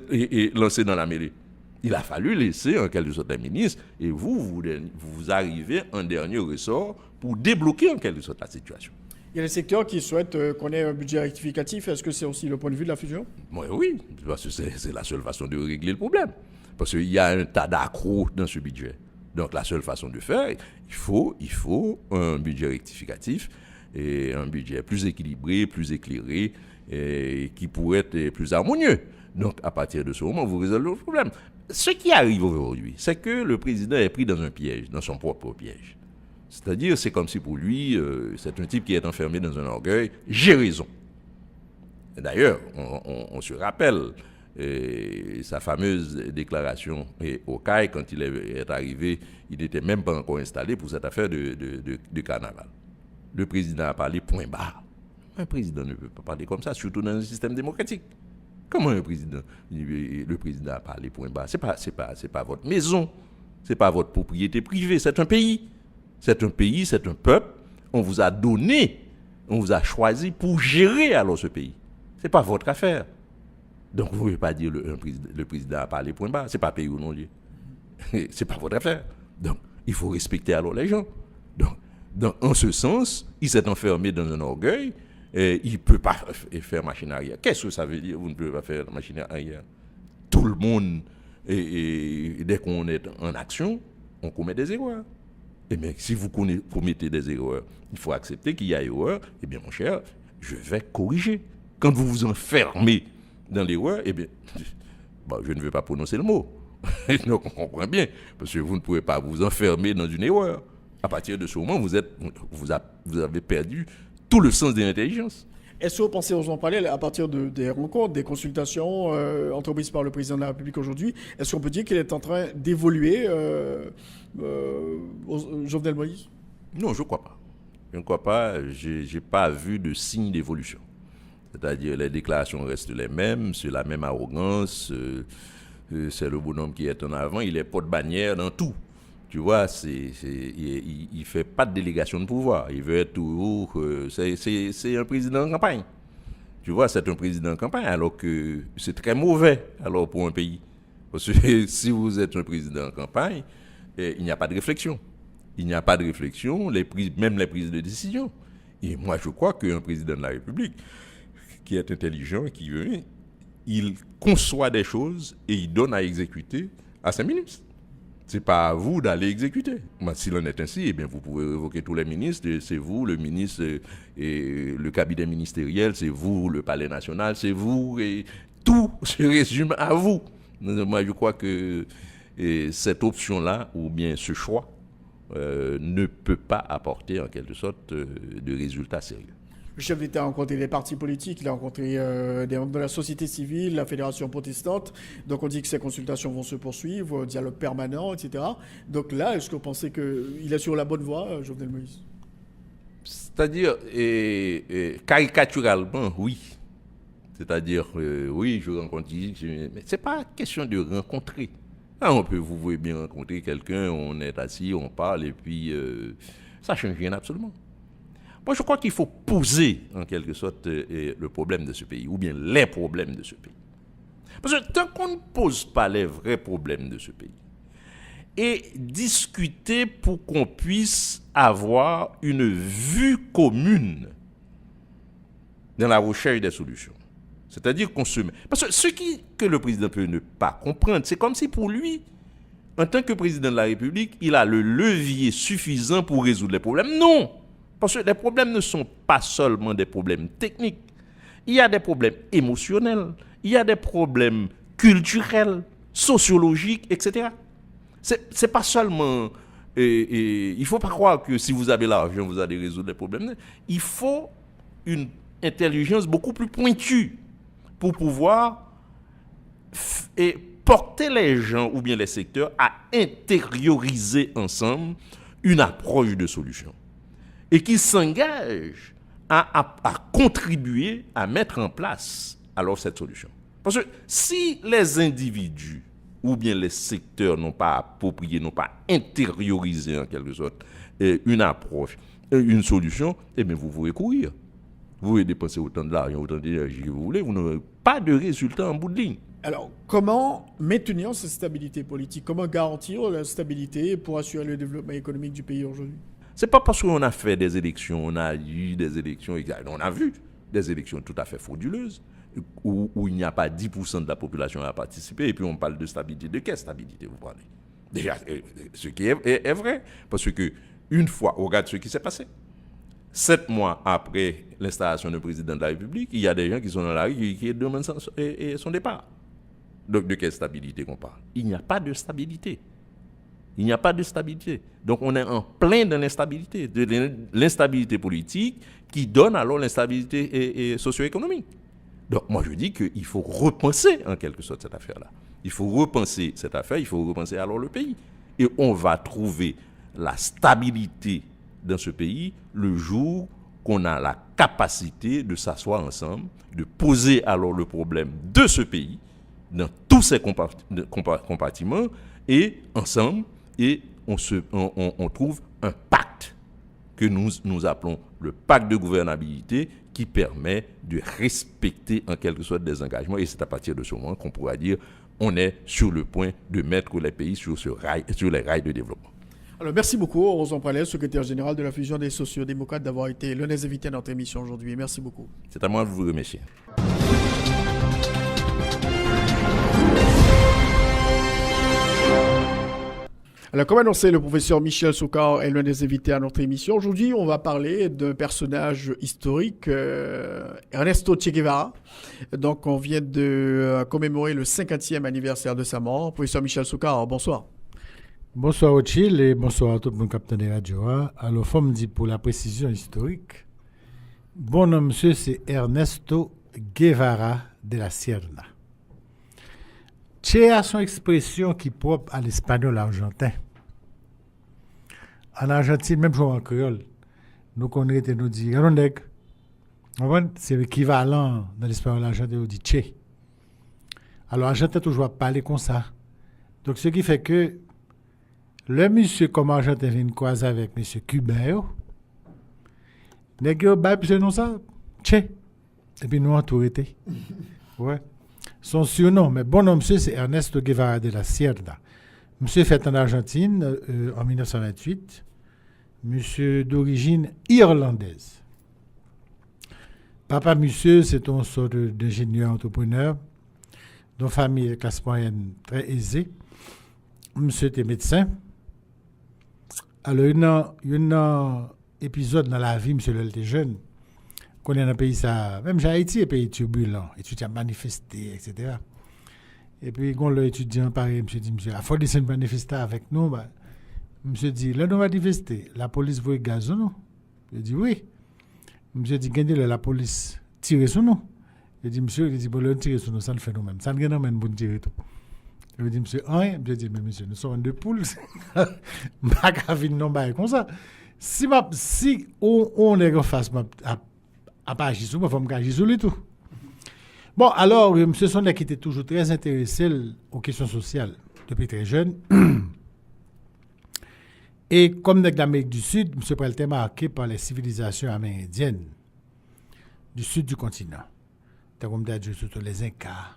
lancé dans la mêlée. Il a fallu laisser en quelque sorte un ministre, et vous arrivez en dernier ressort pour débloquer en quelque sorte la situation. Il y a des secteurs qui souhaitent qu'on ait un budget rectificatif. Est-ce que c'est aussi le point de vue de la fusion? Oui, parce que c'est la seule façon de régler le problème. Parce qu'il y a un tas d'accros dans ce budget. Donc la seule façon de faire, il faut un budget rectificatif et un budget plus équilibré, plus éclairé, et qui pourrait être plus harmonieux. Donc à partir de ce moment, vous résolvez le problème. Ce qui arrive aujourd'hui, c'est que le président est pris dans un piège, dans son propre piège. C'est-à-dire, c'est comme si pour lui, c'est un type qui est enfermé dans un orgueil. J'ai raison. Et d'ailleurs, on se rappelle sa fameuse déclaration au CAI, quand il est arrivé, il n'était même pas encore installé pour cette affaire de carnaval. Le président a parlé point barre. Un président ne peut pas parler comme ça, surtout dans un système démocratique. Comment le président a parlé point barre? C'est pas votre maison, c'est pas votre propriété privée, c'est un pays. C'est un pays, c'est un peuple. On vous a donné, on vous a choisi pour gérer alors ce pays. Ce n'est pas votre affaire. Donc vous ne pouvez pas dire le président a parlé point barre. Ce n'est pas pays ou non lieu. Ce n'est pas votre affaire. Donc il faut respecter alors les gens. Donc en ce sens, il s'est enfermé dans un orgueil et il ne peut pas faire machine arrière. Qu'est-ce que ça veut dire, vous ne pouvez pas faire machine arrière? Tout le monde, dès qu'on est en action, on commet des erreurs. Eh bien, si vous commettez des erreurs, il faut accepter qu'il y a erreur. Eh bien, mon cher, je vais corriger. Quand vous vous enfermez dans l'erreur, eh bien, je ne vais pas prononcer le mot. Donc, on comprend bien, parce que vous ne pouvez pas vous enfermer dans une erreur. À partir de ce moment, vous avez perdu tout le sens de l'intelligence. Est-ce que vous pensez aux en parler à partir des rencontres, des consultations entreprises par le président de la République aujourd'hui? Est-ce qu'on peut dire qu'il est en train d'évoluer Jovenel Moïse? Non, je ne crois pas. Je ne crois pas. Je n'ai pas vu de signe d'évolution. C'est-à-dire les déclarations restent les mêmes, c'est la même arrogance, c'est le bonhomme qui est en avant, il est porte-bannière dans tout. Tu vois, il ne fait pas de délégation de pouvoir. Il veut être toujours... c'est un président en campagne. Tu vois, c'est un président en campagne, alors que c'est très mauvais alors pour un pays. Parce que si vous êtes un président en campagne, il n'y a pas de réflexion. Il n'y a pas de réflexion, même les prises de décision. Et moi, je crois qu'un président de la République qui est intelligent, qui veut, il conçoit des choses et il donne à exécuter à ses ministres. Ce n'est pas à vous d'aller exécuter. S'il en est ainsi, eh bien, vous pouvez évoquer tous les ministres. C'est vous, le ministre et le cabinet ministériel, c'est vous, le palais national, c'est vous, et tout se résume à vous. Moi, je crois que cette option-là, ou bien ce choix, ne peut pas apporter en quelque sorte de résultats sérieux. Le chef d'État a rencontré les partis politiques, il a rencontré des membres de la société civile, la fédération protestante. Donc on dit que ces consultations vont se poursuivre, dialogue permanent, etc. Donc là, est-ce que vous pensez qu'il est sur la bonne voie, Jovenel Moïse? C'est-à-dire, caricaturalement, oui. C'est-à-dire, oui, je rencontre, mais ce n'est pas question de rencontrer. Là, vous pouvez bien rencontrer quelqu'un, on est assis, on parle, et puis ça ne change rien absolument. Moi, je crois qu'il faut poser, en quelque sorte, le problème de ce pays, ou bien les problèmes de ce pays. Parce que tant qu'on ne pose pas les vrais problèmes de ce pays, et discuter pour qu'on puisse avoir une vue commune dans la recherche des solutions. C'est-à-dire qu'on se met... Parce que ce que le président peut ne pas comprendre, c'est comme si pour lui, en tant que président de la République, il a le levier suffisant pour résoudre les problèmes. Non! Parce que les problèmes ne sont pas seulement des problèmes techniques. Il y a des problèmes émotionnels, il y a des problèmes culturels, sociologiques, etc. C'est pas seulement... il ne faut pas croire que si vous avez l'argent, vous allez résoudre les problèmes. Il faut une intelligence beaucoup plus pointue pour pouvoir porter les gens ou bien les secteurs à intérioriser ensemble une approche de solution et qui s'engagent à contribuer à mettre en place alors cette solution. Parce que si les individus ou bien les secteurs n'ont pas approprié, n'ont pas intériorisé en quelque sorte une approche, une solution, eh bien vous pouvez courir. Vous pouvez dépenser autant de l'argent, autant d'énergie que vous voulez, vous n'aurez pas de résultat en bout de ligne. Alors, comment maintenir cette stabilité politique? Comment garantir la stabilité pour assurer le développement économique du pays aujourd'hui? Ce n'est pas parce qu'on a fait des élections, on a eu des élections, on a vu des élections tout à fait frauduleuses, où il n'y a pas 10% de la population à participer, et puis on parle de stabilité. De quelle stabilité vous parlez? Déjà, ce qui est vrai, parce que une fois, on regarde ce qui s'est passé. 7 mois après l'installation du président de la République, il y a des gens qui sont dans la rue qui demandent son départ. Donc, de quelle stabilité qu'on parle? Il n'y a pas de stabilité. Il n'y a pas de stabilité. Donc, on est en plein de l'instabilité, de l'instabilité politique qui donne alors l'instabilité socio-économique. Donc, moi, je dis qu'il faut repenser en quelque sorte cette affaire-là. Il faut repenser cette affaire, il faut repenser alors le pays. Et on va trouver la stabilité dans ce pays le jour qu'on a la capacité de s'asseoir ensemble, de poser alors le problème de ce pays dans tous ses compartiments et ensemble, et on trouve un pacte que nous appelons le pacte de gouvernabilité qui permet de respecter en quelque sorte des engagements, et c'est à partir de ce moment qu'on pourra dire on est sur le point de mettre les pays sur les rails de développement. Alors, merci beaucoup, Rosan Pralès, secrétaire général de la Fusion des sociodémocrates, d'avoir été l'un des invités à notre émission aujourd'hui. Merci beaucoup. C'est à moi de vous remercier. Alors, comme annoncé, le professeur Michel Sokar est l'un des invités à notre émission. Aujourd'hui, on va parler d'un personnage historique, Ernesto Che Guevara. Donc, on vient de commémorer le 50e anniversaire de sa mort. Professeur Michel Sokar, bonsoir. Bonsoir Rothschild et bonsoir à tout le monde capitaine de radio. Alors, faut me dire pour la précision historique, bon nom monsieur, c'est Ernesto Guevara de la Sierra. Che a son expression qui est propre à l'espagnol argentin. En Argentine, même en créole, nous connaissons et nous disons Rondeg. C'est l'équivalent dans l'espagnol argentin, on dit Che. Alors, Argentin toujours parler comme ça. Donc, ce qui fait que le monsieur comme Argentin vient croiser avec monsieur Cubain, n'est-ce pas, c'est non ça, Che. Et puis nous, on tout été. Ouais. Son surnom, mais bon nom, monsieur, c'est Ernesto Guevara de la Sierra. Monsieur fait en Argentine en 1928. Monsieur d'origine irlandaise. Papa, monsieur, c'est une sorte d'ingénieur entrepreneur, dont famille de classe moyenne très aisée. Monsieur était médecin. Alors, il y a un épisode dans la vie, monsieur, il était jeune, qu'on est dans un pays, ça, même Haïti, un pays turbulent, étudiants manifestés, etc. Et puis, quand l'étudiant pareil, monsieur dit, monsieur, il faut descendre manifester avec nous. Bah, monsieur dit, là, nous va manifester. La police veut gaz, non? Il dit, oui. Monsieur dit, gagnez la police tire sur nous. Il dit, monsieur, il dit, bon, le tire sur nous, ça ne fait nous-mêmes. Ça ne gagne même pour tirer tout. Il dit, monsieur, hein? Je dis, mais monsieur, nous sommes deux poules. Ma cavine non pas comme ça. Si on est en face, à pas agir sur moi, il faut me agir sur lui tout. Bon, alors, monsieur Sonnet qui était toujours très intéressé aux questions sociales depuis très jeune. Et comme dans l'Amérique du Sud, M. Prel était marqué par les civilisations amérindiennes du sud du continent. Comme surtout les Incas.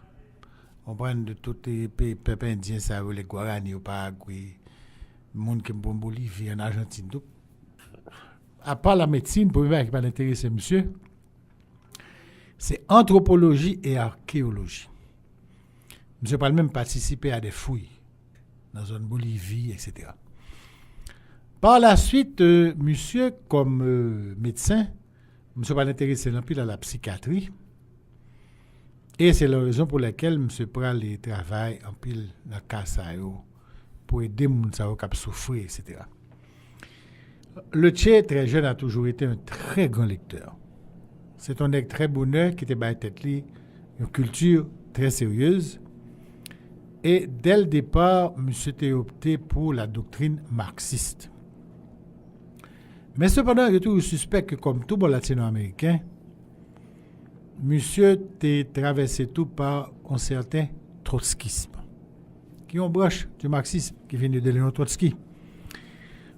On prend de tous les peuples indiens, ça, les Guarani au Paraguay, le monde qui est en Bolivie, en Argentine. Tout. À part la médecine, pour moi, qui va l'intéresser, monsieur, c'est anthropologie et archéologie. Monsieur Prel même participé à des fouilles dans la zone Bolivie, etc. Par la suite, monsieur, comme médecin, monsieur va l'intéresser un peu à la psychiatrie. Et c'est la raison pour laquelle monsieur Prel travaille en pile dans le cas pour aider les gens qui souffrent, etc. Le Tché, très jeune, a toujours été un très grand lecteur. C'est un mec très bonheur qui était à tête une culture très sérieuse. Et dès le départ, monsieur a opté pour la doctrine marxiste. Mais cependant, il est toujours suspect que, comme tout bon latino-américain, monsieur a traversé tout par un certain trotskisme, qui est une branche du marxisme qui vient de Léon Trotsky.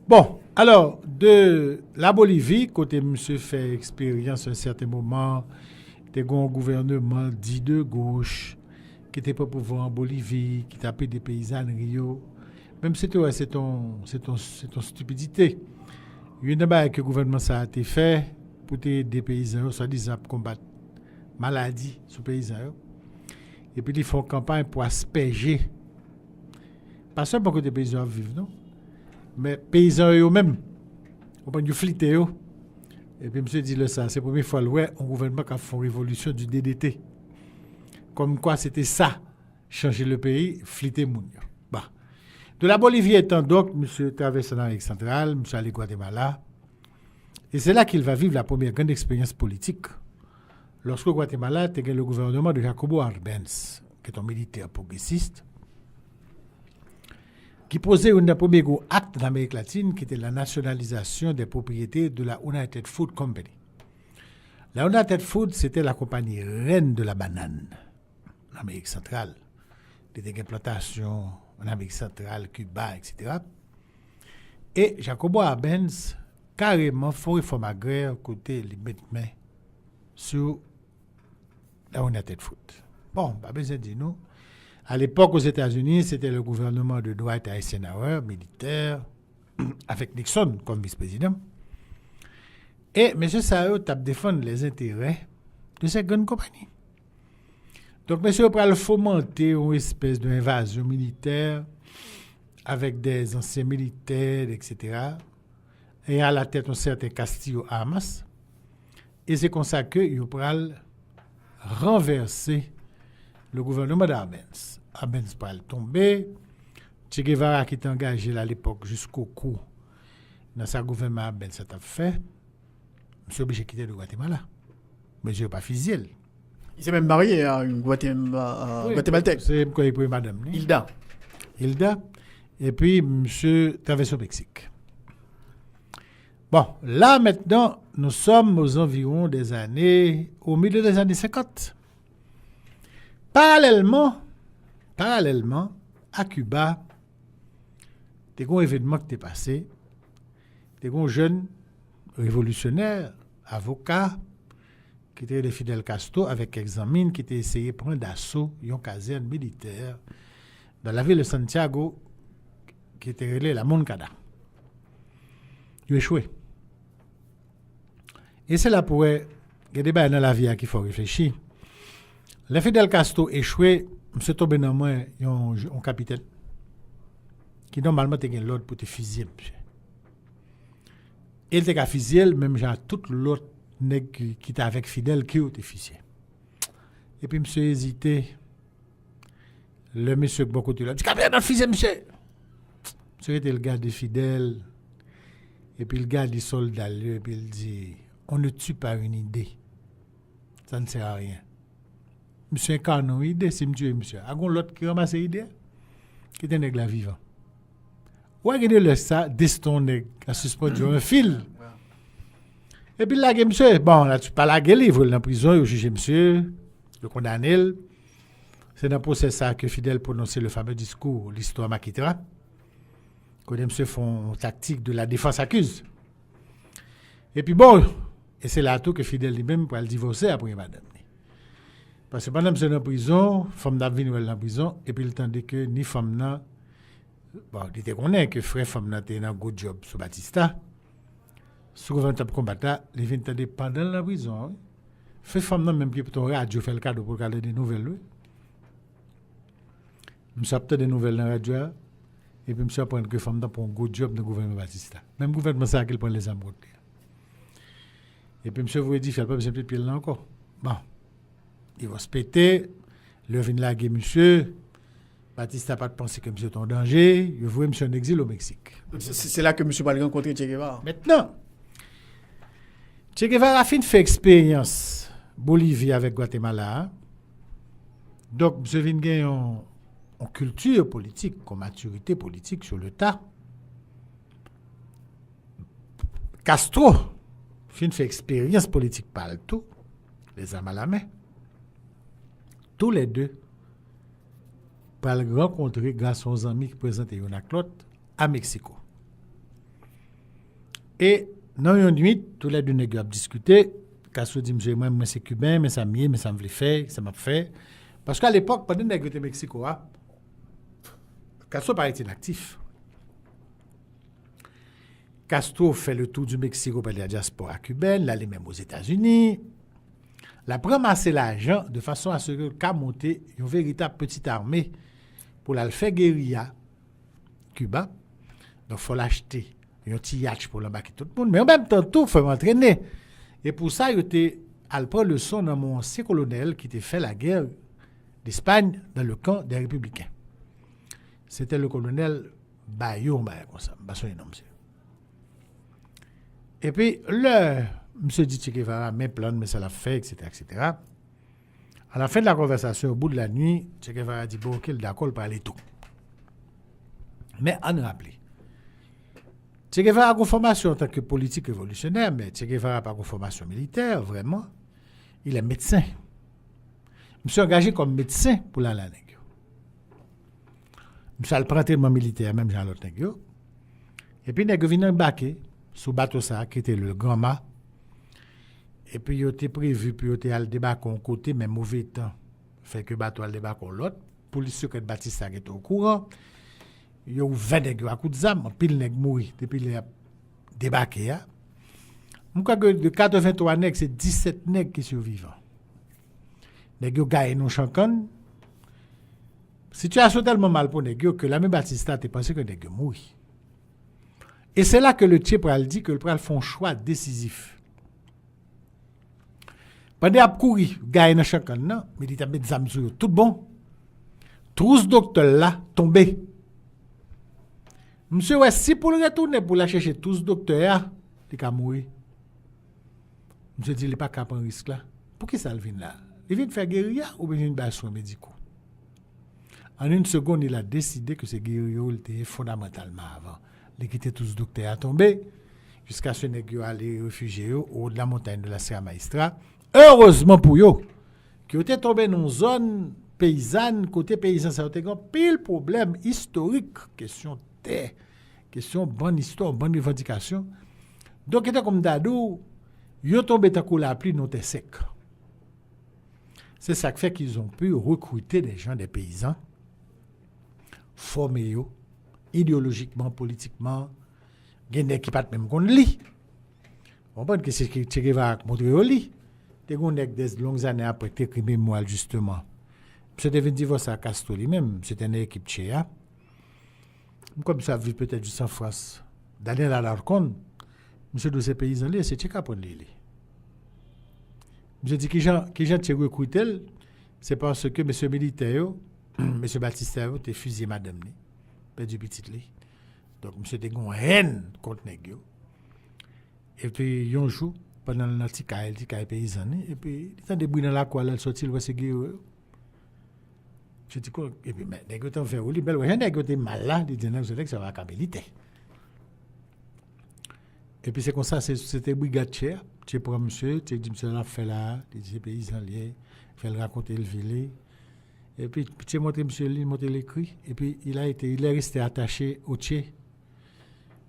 Bon, alors, de la Bolivie, côté monsieur fait expérience à un certain moment, il y a un gouvernement dit de gauche, qui était pas pouvoir en Bolivie, qui tapait des paysanneries. Même si c'est une stupidité. Il y a une chose que le gouvernement ça a été fait pour aider des paysans, soi-disant pour combattre maladie sous paysans. Et puis ils font campagne pour asperger. Pas seulement que des paysans vivent, non? Mais paysans eux-mêmes. On peut nous fliter. Et puis monsieur dit ça, c'est la première fois un gouvernement qui a fait une révolution du DDT. Comme quoi c'était ça, changer le pays, fliter moun. Bah. De la Bolivie étant donc, monsieur traverse l'Amérique centrale, monsieur allé Guatemala. Et c'est là qu'il va vivre la première grande expérience politique. Lorsque Guatemala a le gouvernement de Jacobo Arbenz, qui est un militaire progressiste, qui posait un premier gros acte d'Amérique latine, qui était la nationalisation des propriétés de la United Food Company. La United Food, c'était la compagnie reine de la banane en Amérique centrale. Des implantations en Amérique centrale, Cuba, etc. Et Jacobo Arbenz, carrément, faut réforme agraire côté les mettre main sur la United Food. Bon, pas besoin de dire nous. À l'époque, aux États-Unis, c'était le gouvernement de Dwight Eisenhower, militaire, avec Nixon comme vice-président. Et M. Sao tape défendre les intérêts de cette grande compagnie. Donc, M. Prel fomenter une espèce d'invasion militaire avec des anciens militaires, etc. Et à la tête, un certain Castillo Armas. Et c'est comme ça que il Prel renverser le gouvernement d'Arbenz. Arbenz Prel tombé. Che Guevara qui était engagé à l'époque jusqu'au cou dans sa gouvernement Arbenz, ça a fait. Monsieur obligé de quitter le Guatemala. Mais je n'ai pas physique. Il s'est même marié à une Guatémaltèque. C'est quoi il madame Hilda. Et puis, monsieur traverse au Mexique. Bon, là maintenant, nous sommes aux environs au milieu des années 50. Parallèlement, à Cuba, des grands événements qui étaient passés, des grands jeunes révolutionnaires, avocats, qui était le Fidel Castro avec examine qui était essayé de prendre d'assaut une caserne militaire dans la ville de Santiago qui était relée la Moncada. Il a échoué. Et c'est là pour il y a des débats dans la vie qu'il faut réfléchir. Le Fidel Castro échoué, M. tombé dans moi un capitaine qui normalement était l'ordre pour te fusiller, monsieur. Il était qu'à fusiller, même genre tout l'autre nèg qui était avec Fidel qui était fusillé. Et puis monsieur hésité. Le monsieur de bon côté là dit capitaine notre fusillé monsieur. Monsieur était le gars de Fidel. Et puis le gars du soldat et puis il dit on ne tue pas une idée. Ça ne sert à rien. Monsieur incarne une idée, c'est me tuer monsieur. A gon l'autre qui ramasse l'idée qui était nèg la vivant. Ou regardez le ça deston nèg a suspendu un fil. Et puis là monsieur, bon là tu pas la gueule, il vole dans prison, il juge monsieur, le condamné. C'est dans le procès ça que Fidel prononçait le fameux discours l'histoire m'acquittera. Quand monsieur font tactique de la défense accuse. Et puis bon, et c'est là tout que Fidel lui-même pour le divorcer après madame. Parce que pendant monsieur dans prison, femme n'a venu dans prison et puis il tandis que ni femme n'a bon, il était connaît que frère femme n'a été dans good job sur Batista. Souvent t'as combattre, les vient tandis pendant la prison. Fait femme n'a même qui pour ton radio fait le cadeau pour regarder des nouvelles. Monsieur a peut-être des nouvelles dans la radio et puis monsieur apprend que femme n'a pour un good job dans le gouvernement Batista. Même gouvernement ça qu'il prend les armes. Et puis monsieur vous dit, il ne fait pas besoin de pied là encore. Bon. Il va se péter, le vin laguer monsieur, Batista n'a pas de penser que monsieur est en danger, il voit monsieur en exil au Mexique. C'est là que monsieur va rencontrer Che Guevara. Maintenant, Che Guevara a fait expérience Bolivie avec Guatemala. Donc, monsieur vient gagner en culture politique, en maturité politique sur le tas. Castro fait expérience politique par le tout, les armes à la main. Tous les deux, pour le rencontrer grâce aux amis qui présentaient une à l'autre à Mexico. Et dans une nuit, tous les deux ont discuté. Castro dit, monsieur, moi, c'est cubain, mais ça me fait faire, ça m'a fait. Parce qu'à l'époque, pendant que nous Mexico, Castro paraît inactif. Castro fait le tour du Mexique pour la diaspora cubaine, l'aller même aux États-Unis. La ramasser l'argent de façon à ce que le cas monter une véritable petite armée pour la faire guérilla Cuba. Donc il faut l'acheter un petit yacht pour l'embarquer tout le monde, mais en même temps tout faut m'entraîner. Et pour ça il était à prendre le son dans mon ancien colonel qui était fait la guerre d'Espagne dans le camp des républicains. C'était le colonel Bayon comme ça, pas son nom. Et puis le monsieur dit Che Guevara, mes plans, mais ça l'a fait, etc., etc. À la fin de la conversation, au bout de la nuit, Che Guevara dit, bon, ok, d'accord, parler tout. Mais on rappelle, Che Guevara a une formation en tant que politique révolutionnaire, mais Che Guevara n'a pas une formation militaire, vraiment. Il est médecin. Monsieur engagé comme médecin pour la langue. Monsieur a le pratiquement militaire, même Jean l'autre nègre. Et puis, il est venu embarquer sous bateau ça, qui était le Grand Mât. Et puis, il était prévu, puis il était à le débarquer en côté, mais mauvais temps. Fait que le bateau a le débarquer l'autre. Pour les secrets de Batista qui était au courant, il y a eu 20 nègres à coups de zame, pile nègres mourir depuis qu'il a débarqué. Je crois que de 83 nègres, c'est 17 nègres qui survivent. Nègres gagnent nos chancons. Situation tellement mal pour nègres que la même Batista a pensé que nègres mourir. Et c'est là que le Che pral dit que le pral font un choix décisif. Pendant qu'il a couru, gagne dans chacun, non, mais il a mis des âmes sur tout bon. Tous docteurs là tombés. Monsieur, ouais, si pour le retourner pour la chercher tous docteurs, il a mourir. Monsieur dit, il n'est pas capable de risque là. Pour qui ça vient là? Il vient de faire guérilla ou bien il vient de soins médicaux? En une seconde, il a décidé que ces guérillas étaient fondamentalement avant. Il a quitté tous les docteurs à tomber jusqu'à ce que aller réfugier au haut de la montagne de la Sierra Maestra. Heureusement pour eux, qui étaient tombés dans une zone paysanne, côté paysan, ça a été un pile problème historique, question terre, question bonne histoire, bonne revendication. Donc, il était comme d'ado, ils sont tombés tant qu'on la pluie, nous étions secs. C'est ça qui fait qu'ils ont pu recruter des gens, des paysans, formés idéologiquement, politiquement, il y a qui pas même qu'on lit. On peut que c'est ce que Che Guevara montrer au lit. Des longues années après, tu écrit mémoire justement. Monsieur devait divorcer à Castro lui-même, c'était une équipe Che. Comme ça, vu peut-être juste en France. Daniel Alarcon, monsieur de ces paysans, c'est Che Capone. Je dis que Jean Che recruté, c'est parce que monsieur militaire, monsieur Baptiste, était fusillé madame, perdu petit lit. Donc, monsieur était une haine contre les gens. Et puis, un jour, pendant le petit paysan, et puis, il y a des bruits dans la cour, il sortit, il voit ses guerres. Je dis quoi? Et puis, mais, les gens ont fait rouler, mais les gens étaient malades, ils disaient que ça va à militer. Et puis, c'est comme ça, c'était brigade cher. Tu prends monsieur, tu dis, monsieur, là, fait là, tu dis, paysans, il fait le raconter le ville. Et puis, tu as montré monsieur, il monté l'écrit. Et puis, il est resté attaché au Che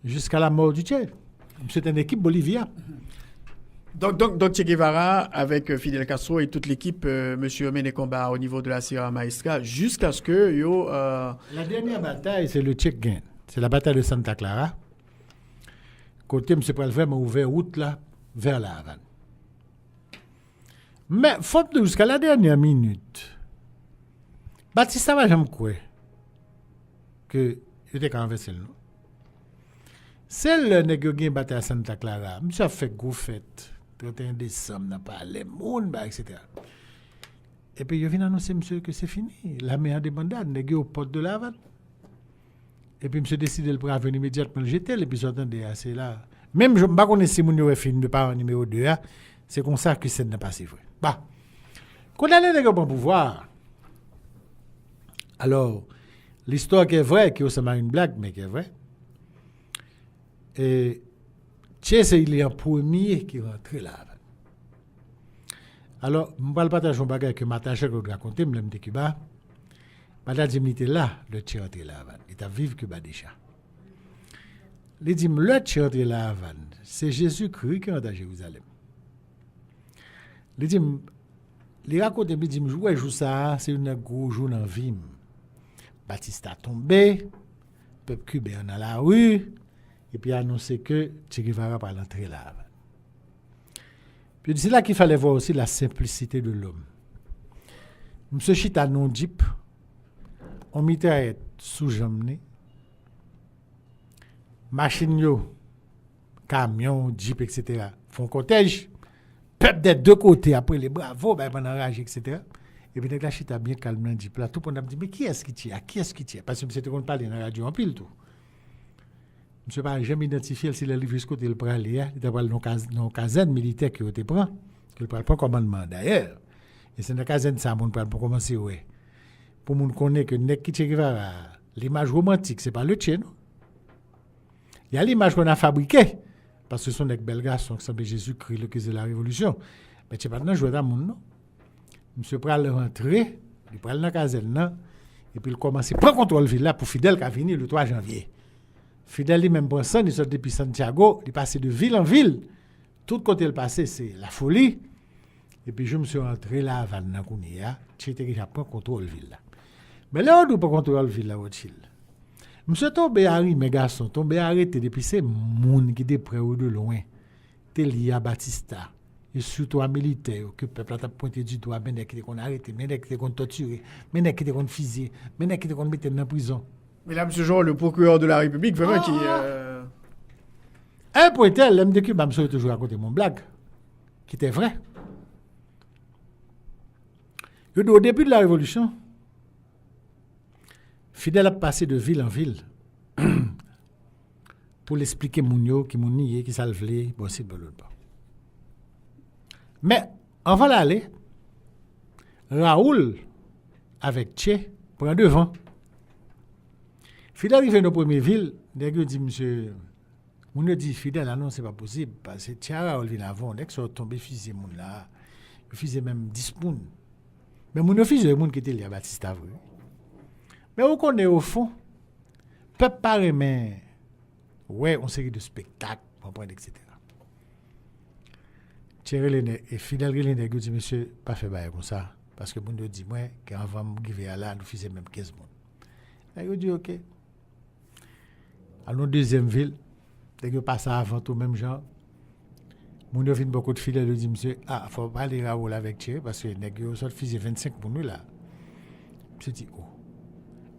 jusqu'à la mort du Che. C'était une équipe bolivienne. Donc Che Guevara, avec Fidel Castro et toute l'équipe, monsieur mené combat au niveau de la Sierra Maestra, jusqu'à ce que La dernière bataille, c'est le Che gain. C'est la bataille de Santa Clara. Côté, M. Palver m'a ouvert route là, vers la Havane. Mais, faute de jusqu'à la dernière minute, Batista va jamais croire que il était renversé le nom. C'est le nègre qui a battu à Santa Clara. Monsieur a fait gros fête. 31 décembre, n'a pas les monde, etc. Et puis, il vient annoncer, monsieur, que c'est fini. La mer a demandé, nègre aux portes de la Havane. Et puis, monsieur décide de le prendre immédiatement le jeter. Et puis, j'entendais assez là. Même, je ne sais pas si mon numéro film de parent numéro 2, c'est comme ça que ça n'est pas si vrai. Bah, quand on a les nègres bon pouvoir, alors, l'histoire qui est vraie, qui est aussi une blague, mais qui est vraie, et Che, c'est il est en premier qui rentre là. Alors, je vais partager un bagage que Matacha a raconté, je de Cuba. Madame dit, il était là, le Che rentre là. Il était vivre Cuba déjà. Il dit, le Che rentre là, c'est Jésus-Christ qui rentre à Jérusalem. Il dit, il raconte, il dit, je joue ça, c'est un gros jour dans la vie. Baptiste a tombé, le peuple cubain dans la rue, et puis a annoncé que Che Guevara va l'entrer là. Puis c'est là qu'il fallait voir aussi la simplicité de l'homme. Monsieur Chita non jeep, on mitraillette sous jambe, machine yo, camion, jeep, etc. font cortège, peuple des deux côtés, après les bravos, ben pendant rage, etc. Et puis, la Chita bien calme dans le jeep là. Tout le monde a dit, mais qui est-ce qui tire? Qui est-ce qui tire? Parce que monsieur te parle dans la radio en pile tout. Monsieur n'a jamais identifié s'il est arrivé jusqu'au côté, il prend aller, il a dans la caserne militaire qu'il te prend, qu'il prend pas commandement d'ailleurs. Et c'est dans la caserne ça, on prend pour commencer, ouais. Pour qu'on connaisse que nek qui tire l'image romantique, c'est pas le tien, non? Il y a l'image qu'on a fabriquée, parce que ce sont des belles garçons qui semblent Jésus-Christ, le qui c'est la révolution. Mais c'est pas dans le jouet dans le monde, non? Monsieur prend le rentrer, il prend dans la caserne, non? Et puis il commence à prendre contrôle de la ville là pour Fidel qui a fini le 3 janvier. Fidel lui-même prend ça, il sort depuis Santiago, il passe de ville en ville. Tout côté le passé, c'est la folie. Et puis je me suis rentré là avant de Kounia, j'étais déjà prend contrôle de la ville là. Mais là, on ne peut pas contrôler la ville là, Rothschild. Monsieur tombé à mes garçons, tombé arrêté depuis ces monde qui étaient près ou de loin. Telia Batista. Et surtout un militaire que le peuple a pointé du doigt, mais qui qu'on arrêté, mais qui qu'on torturé, mais qui qu'on fusillé, mais qui qu'on mis en prison. Mais là, M. Jean, le procureur de la République, vraiment, qui... Un point tel, l'homme de Cuba me toujours raconté mon blague, qui était vrai. Au début de la Révolution, Fidel a passé de ville en ville pour l'expliquer Mounio, qui m'a nié, qui salvelé, bon, c'est bon, pas. Mais, on va l'aller. Raoul, avec Che, prend devant. Fidel arrive dans la première ville, il dit, monsieur, on a dit, Fidel, non, c'est pas possible, parce que Che Raoul vient avant, dès que ça tombé, fusillé, mon là, il fusillé même 10 pounds. Mais mon fils, le monde qui était là, Baptiste Avre. Mais on connaît au fond, peuple pas mais ouais, on série de spectacles, etc. Et Fidel Guélin dit, monsieur, pas fait bail comme ça. Parce que moun dit moi qu'avant m'arriver à là, nous faisait même 15 moun. Et yo dit OK. À notre deuxième ville, dès que passe avant tout même genre moun yo vinn beaucoup de fidèles lui dit monsieur faut pas aller Raoul avec Thierry parce que nèg yo sort faisait 25 pour nous là. Monsieur dit oh.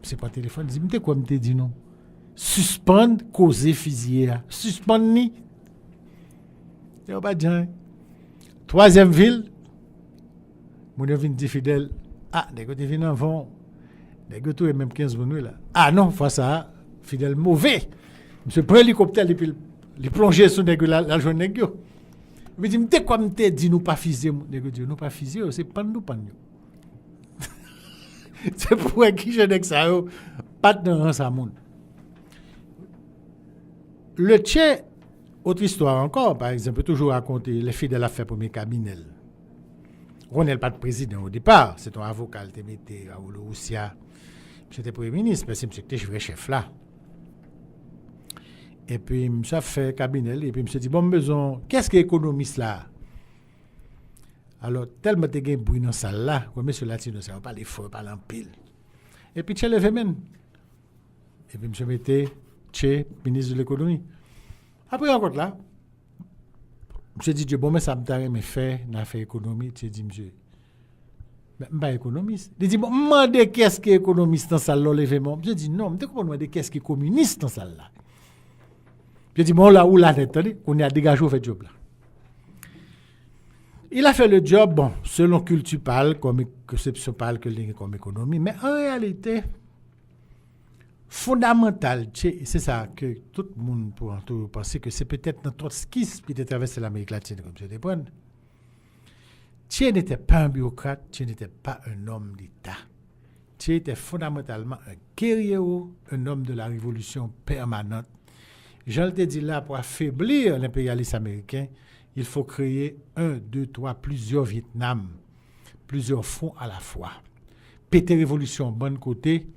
C'est pas téléphone, dit m'te quoi m'te dit non. Suspendre causer fusiller. Suspendre ni. Yo pas dire. Troisième ville moun yo vinn dit fidèle nèg yo vinn avant. Nèg yo tout même 15 pour nous là. Non, fois ça fidèle mauvais. Monsieur prend l'hélicoptère et puis il plonger sur nèg la joindre nèg yo. Il dit m'te quoi m'te dit nous pas fiser nèg yo dit nous pas fiser c'est pas nous pas nous. C'est pour qui je dis ça yo pas dans ça monde. Le Tché, autre histoire encore, par exemple, toujours raconter les fidèles affaires pour mes cabinets. On n'est pas de président au départ, c'est un avocat qui était Raoul Roussia. J'étais premier ministre, parce que j'étais vrai chef là. Et puis, je fait cabinet, et puis je me dit, bon, besoin, qu'est-ce que économiste là? Alors, tellement de gens bruit dans la salle là, comme monsieur Latino, ça va pas les fort, pas en pile. Et puis, je levé même. Et puis, je mettais Tché, ministre de l'économie. Après, encore là, je dit, bon, mais ça me t'a fait, n'a fait économie. Je dit, monsieur, mais je ne suis pas économiste. Il dit, bon, demandez qu'est-ce qui est économiste dans cette salle là, levez-moi. Je dis, non, je ne demandez qu'est-ce qui est communiste dans cette salle là. Je dis, bon, là où la tête, on a dégagé au fait job là. Il a fait le job, bon, selon culture parle, comme conception parle que comme économie, mais en réalité, fondamental, c'est ça que tout le monde peut penser que c'est peut-être notre Trotskyisme qui a traversé l'Amérique latine, comme je l'ai dit. Thiers n'était pas un bureaucrate, Thiers n'était pas un homme d'État. Thiers était fondamentalement un guerrier, un homme de la révolution permanente. Je l'ai dit là, pour affaiblir l'impérialisme américain, il faut créer 1, 2, 3, plusieurs Vietnam, plusieurs fronts à la fois. Péter révolution bon côté,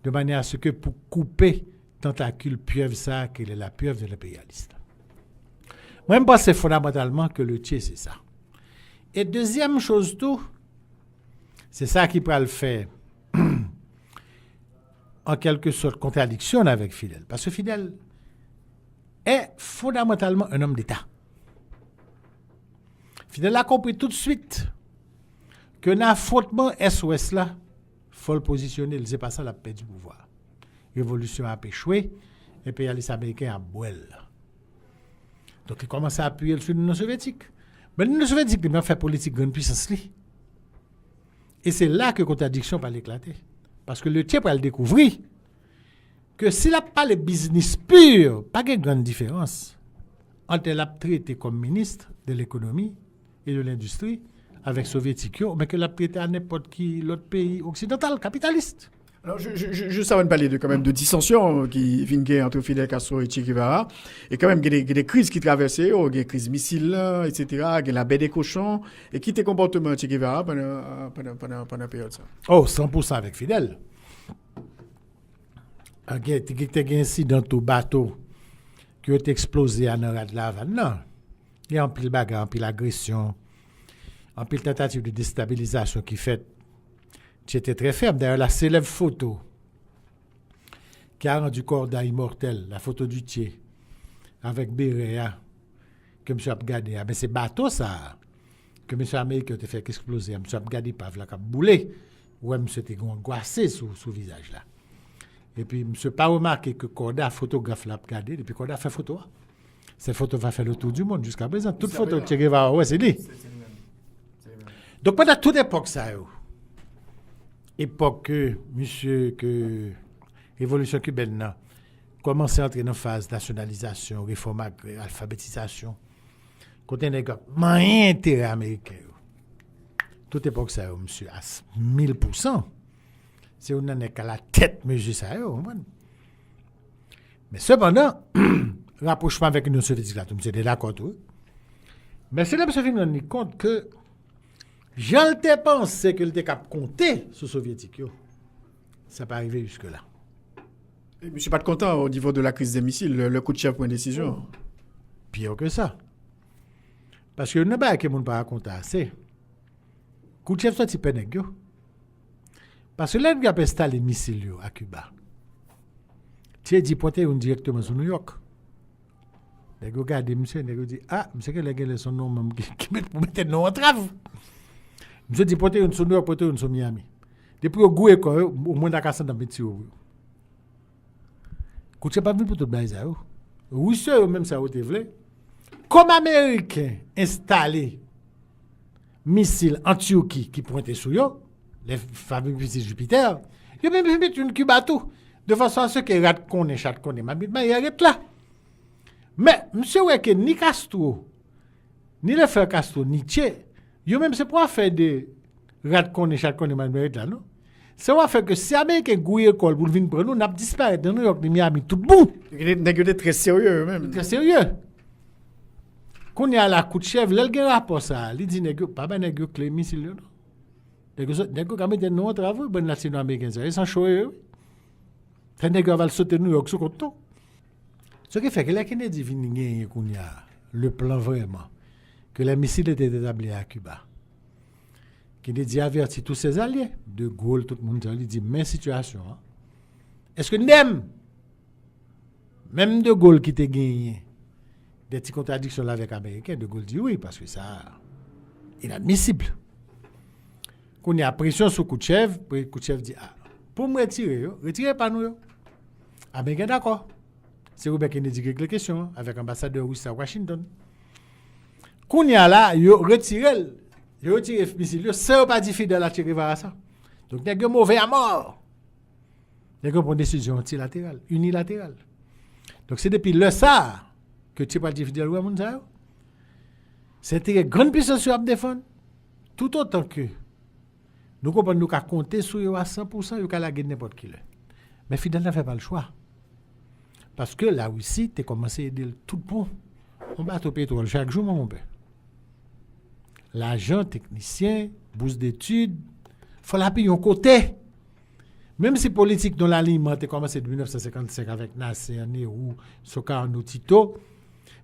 de manière à ce que pour couper tentacule pieuvre ça, qu'il est la pieuvre de l'impérialiste. Moi, je pense fondamentalement que le Tché, c'est ça. Et deuxième chose tout, c'est ça qui peut le faire en quelque sorte contradiction avec Fidel. Parce que Fidel est fondamentalement un homme d'État. Fidel a compris tout de suite que l'affrontement Est-Ouest là, il faut le positionner, c'est pas ça la paix du pouvoir. Révolution a échoué, l'impérialisme américain a boile. Donc il commence à appuyer sur l'Union soviétique. Mais l'Union soviétique a fait politique grande puissance. Et c'est là que la contradiction va éclater. Parce que le Tché va le découvrir que s'il n'a pas le business pur, pas de grande différence entre la traité comme ministre de l'économie et de l'industrie avec soviétique, mais que la traité à n'importe qui l'autre pays occidental, capitaliste. Alors, juste avant de parler quand même de dissensions qui viennent entre Fidel Castro et Che Guevara, et quand même, il y a des crises qui traversaient, il y a des crises missiles, etc., il y a la baie des cochons, et qui était le comportement de Che Guevara pendant la période ça? Oh, 100% avec Fidel. Il y a un incident au bateau qui a explosé à Nara de la Havane. Non. Il y a un pile bagarre, un pile agression, un pile tentative de déstabilisation qui fait. J'étais très ferme. D'ailleurs, la célèbre photo qui a rendu Corda immortel, la photo du Tché, avec Berea, que M. a regardé. Mais c'est bateau, ça, que M. Américain a fait exploser. M. a regardé, pas la cap boulé. Ouais, M. était angoissé sous le visage, là. Et puis, M. n'a pas remarqué que Corda, photographe, l'a regardé. Et puis, Corda fait photo. Cette photo va faire le tour du monde jusqu'à présent. Toute photo de Che Guevara, ouais, c'est lui. Donc, pendant toute époque, ça, époque que révolution cubaine commence à entrer dans une phase nationalisation, réforme agraire, alphabétisation, côté des gars, rien intérêt américain. Toute époque, ça, monsieur, à 1000%. C'est on n'en est qu'à la tête, monsieur, ça, mais cependant, rapprochement avec l'Union soviétique, là, tout le monde est d'accord, tout. Mais c'est là que je me rends compte que j'en pensé qu'il était capable de compter sur les soviétiques. Ça peut arriver jusque-là. Je ne suis pas content au niveau de la crise des missiles, le coup de chef pour une décision. Pire que ça. Parce que ne pas que mon pas raconter assez. Khrouchtchev sorti penèg yo. Parce que là, il a installé missile à Cuba. Tu dit pointer directement sur New York. Les gars regardent monsieur, les gars dit monsieur que les gars son nom même qui mettent non en trave. Monsieur dit pointer sur New York, pointer sur Miami. Depuis au goût au moins d'acassan dans petit yo. Khrouchtchev pas venu pour tout bailler ça. Oui, c'est même ça vous voulez. Comme américain installé missile en Turquie qui pointait sur yo, les fameux missiles Jupiter, yo même mis une Cuba tout de façon à ce que rat connaît chat connaît ma bite il arrête là. Mais monsieur ouais que ni Castro ni le frère Castro ni Che, yo même c'est pour faire de rat connaît chat connaît ma bite là non. C'est va faire que si américain gouille école pour venir prendre nous n'a disparaître dans New York de Miami tout bon. Nèg très sérieux même. Très sérieux. Quand il y a la Khrouchtchev, il y a un rapport ça, il dit nèg pas ben nèg clé missile non. Nèg quand même non travail ben latino-américain ça, ils sont choués. Quand nèg va sauter New York sous content. Ce qui fait que la Kennedy vient gagner qu'on y a le plan vraiment que les missiles étaient établis à Cuba. Kennedy avertit tous ses alliés, De Gaulle, tout le monde, il dit, mais situation, hein? Est-ce que même De Gaulle qui t'a gagné des petites contradictions là avec les Américains, De Gaulle dit oui, parce que ça, inadmissible. Quand il y a pression sur Khrouchtchev, Khrouchtchev dit, pour me retirer, retirez pas nous. Ah ben d'accord. C'est Robert Kennedy qui règle la question, avec l'ambassadeur russe à Washington. Quand il y a là, il retire le missile, ça pas dit fidèle à tirer vers ça. Donc, il y a mauvais à mort. Il y a une décision unilatérale. Donc, c'est depuis le ça que tu pas dit fidèle à Mounzao. C'est une grande puissance sur la défense. Tout autant que nous comprenons qu'à compter sur eux à 100%, ils ont la guerre n'importe qui. Mais Fidel n'a fait pas le choix. Parce que la Russie, tu as commencé à aider tout bon. On bat au pétrole chaque jour, mon père. L'agent, technicien, bourse d'études, il faut la payer en côté. Même si politique dans l'aliment a commencé en 1955 avec Nasser, Nehru, Sukarno, Tito,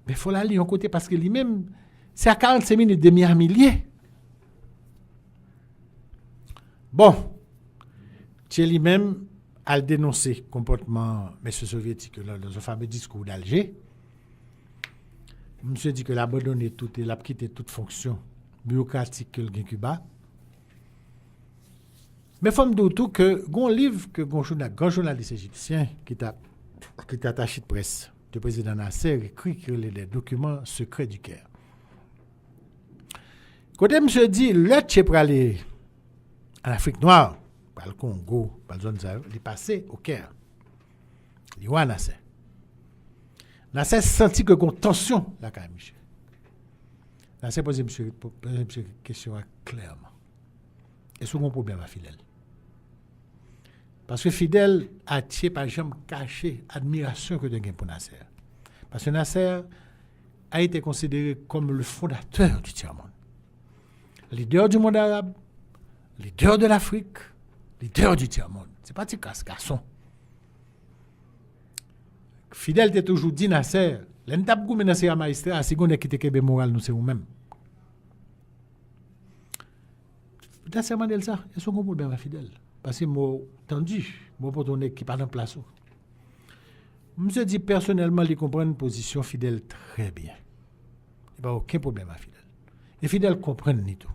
mais il faut la payer en côté parce que lui-même, c'est à 45 minutes de Miami lié. Bon, c'est lui-même a dénoncé le comportement M. soviétique dans un fameux discours d'Alger. Monsieur dit qu'il a abandonné tout et il a quitté toute fonction bureaucratique que le Cuba. Mais il faut me dire tout que un livre que un grand journaliste égyptien qui est attaché de presse du président Nasser écrit que les documents secrets du Caire. Quand monsieur dit le Tché pour aller en Afrique noire, par le Congo, par la zone Sahel, il est passé au Caire. Il y a Nasser. Nasser senti que une tension là quand même. Nasser pose monsieur question clairement. Est-ce qu'on a un problème à Fidel? Parce que Fidel a tiré par exemple caché admiration que de gain pour Nasser. Parce que Nasser a été considéré comme le fondateur du tiers-monde. Leader du monde arabe, leader de l'Afrique, leader du tiers-monde. C'est pas petit garçon. Fidel était toujours dit Nasser, l'entap goumé Nasser à magistrat, si on est quitté Québec moral, nous c'est nous-mêmes. Nasser m'a dit ça, et son gros problème à Fidel. Parce que moi, tendu, moi pour ton équipe pas en place. Monsieur dit personnellement, il comprend une position Fidel très bien. Il n'y a aucun problème à Fidel. Et Fidel comprend ni tout.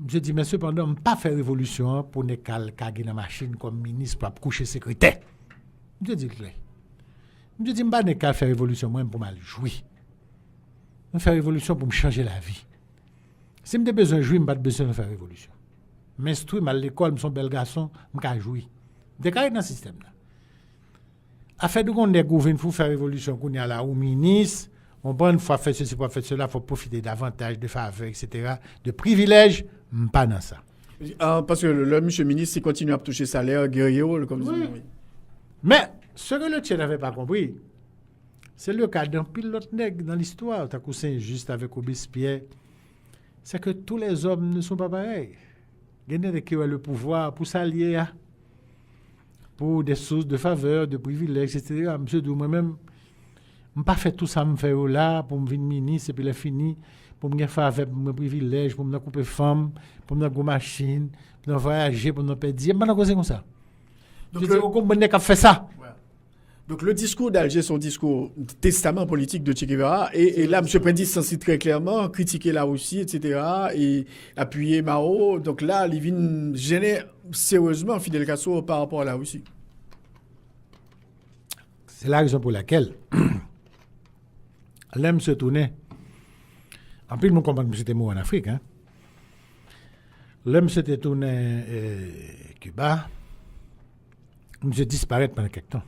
Je dis, mais cependant, je ne pas faire révolution pour ne pas caguer dans la machine comme ministre pour coucher secrétaire. Je dis clair. Je dis, je ne pas faire révolution moi pour mal jouer. Je faire révolution pour me changer la vie. Si je besoin de jouer, je n'ai pas besoin de faire révolution. M'instruire à l'école, je suis un bel garçon, je peux jouer. Je suis dans le système. Afin de qu'on ait gouvernement pour faire révolution, qu'on y a là, au ministre, on prend une fois fait ceci, pour faire cela, il faut profiter davantage de faveurs, etc., de privilèges, pas dans ça. Parce que le monsieur ministre, il continue à toucher salaire, guerrier, comme ça. Oui. Mais, ce que le Tchèque n'avait pas compris, c'est le cas d'un pilote nègre dans l'histoire, t'as cousin juste avec Robespierre, c'est que tous les hommes ne sont pas pareils. Il y en a qui ont le pouvoir pour s'allier, pour des sources de faveurs, de privilèges, etc. Monsieur Dou, moi-même, Je pas fait tout ça, me faire là, pour me venir ministre, et puis le fini, pour me faire avec mes privilèges, pour me couper femme, pour me faire machine, pour me voyager, pour me perdre. Je ne sais pas comme ça. Donc, je comprends qu'on fait ça. Donc le discours d'Alger, son discours testament politique de Che Guevara, et là, M. Prendi s'en cite très clairement, critiquer la Russie, etc., et appuyer Mao. Donc là, il vient gêner sérieusement Fidel Castro par rapport à la Russie. C'est la raison pour laquelle l'homme se tournait. En plus, nous comprenons que c'était mort en Afrique. Hein. L'homme se tourné Cuba, monsieur disparaît pendant quelque temps.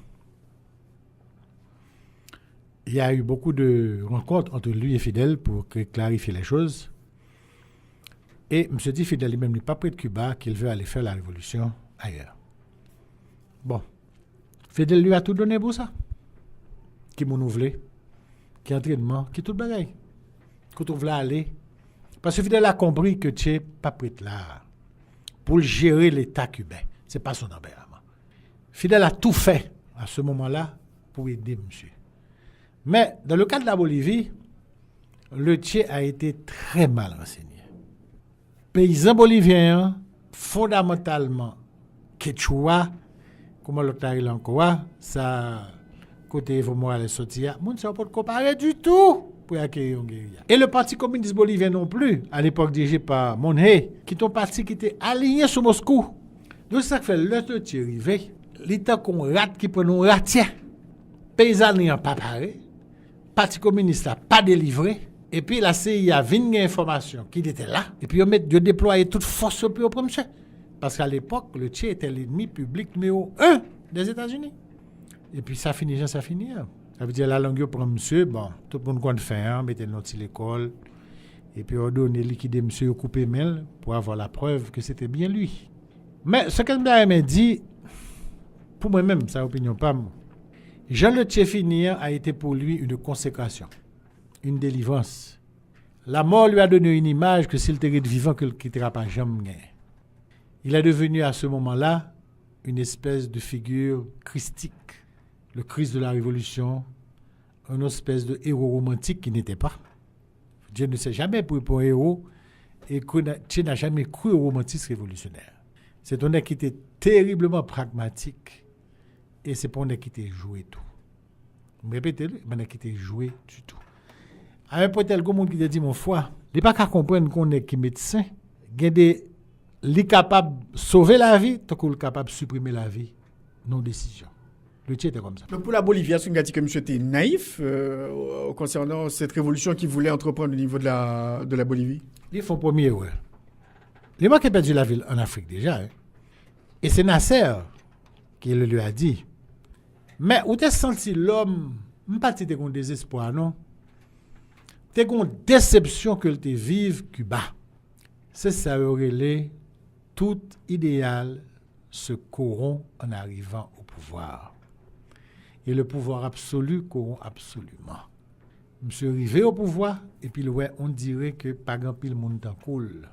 Il y a eu beaucoup de rencontres entre lui et Fidel pour clarifier les choses. Et M. dit Fidel lui-même n'est pas près de Cuba, qu'il veut aller faire la révolution ailleurs. Bon. Fidel lui a tout donné pour ça. Qui m'en voulait, qui entraînement, qui tout le bagaille. Quand on voulait aller. Parce que Fidel a compris que tu n'es pas prêt là pour gérer l'État cubain. Ce n'est pas son tempérament. Fidel a tout fait à ce moment-là pour aider monsieur. Mais dans le cas de la Bolivie, le Che a été très mal renseigné. Paysans boliviens, fondamentalement, quechua, comment l'autre a encore, ça, côté Evo Morales sortir, on ne peut pas comparer du tout pour accueillir une guérilla. Et le Parti communiste bolivien non plus, à l'époque dirigé par Monge, qui est un parti qui était aligné sur Moscou. Donc, ça fait le Che arrivé, l'État qu'on rate, qui prend un ratien. Paysans n'ont pas paré. Parti communiste n'a pas délivré. Et puis la CIA a vu une information qui était là. Et puis ils ont déployé toute force pour le monsieur. Parce qu'à l'époque, le Che était l'ennemi public numéro 1 des États-Unis. Et puis ça finit. Ça veut dire la langue pour monsieur, bon, tout le monde compte faire, mettez notre l'école. Et puis on donne liquider monsieur, couper mail pour avoir la preuve que c'était bien lui. Mais ce que m'a dit, pour moi-même, sa opinion pas moi. Jean Le Che finir a été pour lui une consécration, une délivrance. La mort lui a donné une image que s'il était vivant, qu'il ne quittera pas jamais. Il est devenu à ce moment-là une espèce de figure christique, le Christ de la Révolution, une espèce de héros romantique qui n'était pas. Dieu ne s'est jamais pris pour un héros et Che n'a jamais cru au romantisme révolutionnaire. C'est un homme qui était terriblement pragmatique. Et c'est pour nous qui t'ai joué tout. Répétez-le, mais qui t'ai joué du tout. À un point tel que monde qui te dit mon foi, il n'est pas qu'à comprendre qu'on est qui médecin, il est capable de sauver la vie, tant qu'il est capable de supprimer la vie. Non décision. Le Che était comme ça. Donc pour la Bolivie, est-ce qu'on a dit que monsieur était naïf concernant cette révolution qu'il voulait entreprendre au niveau de la Bolivie? Ils font premier, ouais. Les gens qui ont perdu la ville en Afrique déjà. Hein. Et c'est Nasser qui le lui a dit. Mais où t'es senti l'homme, pas t'es con désespoir, non? T'es con déception que te vive Cuba. C'est ça aurait tout idéal se corrompt en arrivant au pouvoir. Et le pouvoir absolu corrompt absolument. Monsieur arrivé au pouvoir, et puis on dirait que pas grand pile monde en cool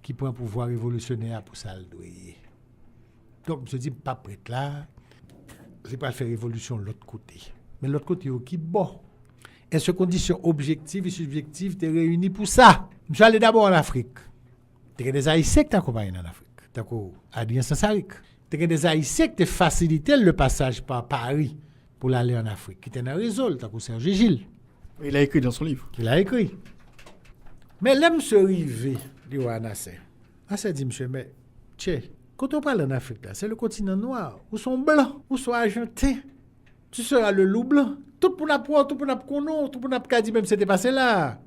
qui prend un pouvoir révolutionnaire pour ça le doyer. Donc, je dis, pas prêt là, je ne pas faire révolution de l'autre côté. Mais l'autre côté, qui bon. Et ces conditions objectives et subjectives, tu es réunis pour ça. Je suis allé d'abord en Afrique. Tu as des Haïtiens qui t'accompagnent en Afrique. Tu as Adrien Sansarik. Tu as des Haïtiens qui te facilitent le passage par Paris pour aller en Afrique. Qui t'es dans le réseau, tu as Serge Gilles. Il a écrit dans son livre. Il a écrit. Mais l'homme se rivé, dit Nasser. Nasser dit, monsieur, mais, tchè, quand on parle en Afrique, là, c'est le continent noir, où sont blancs, où sont argentés. Tu seras le loup blanc. Tout pour la poire, tout pour la conon, tout pour la dit même c'était passé là.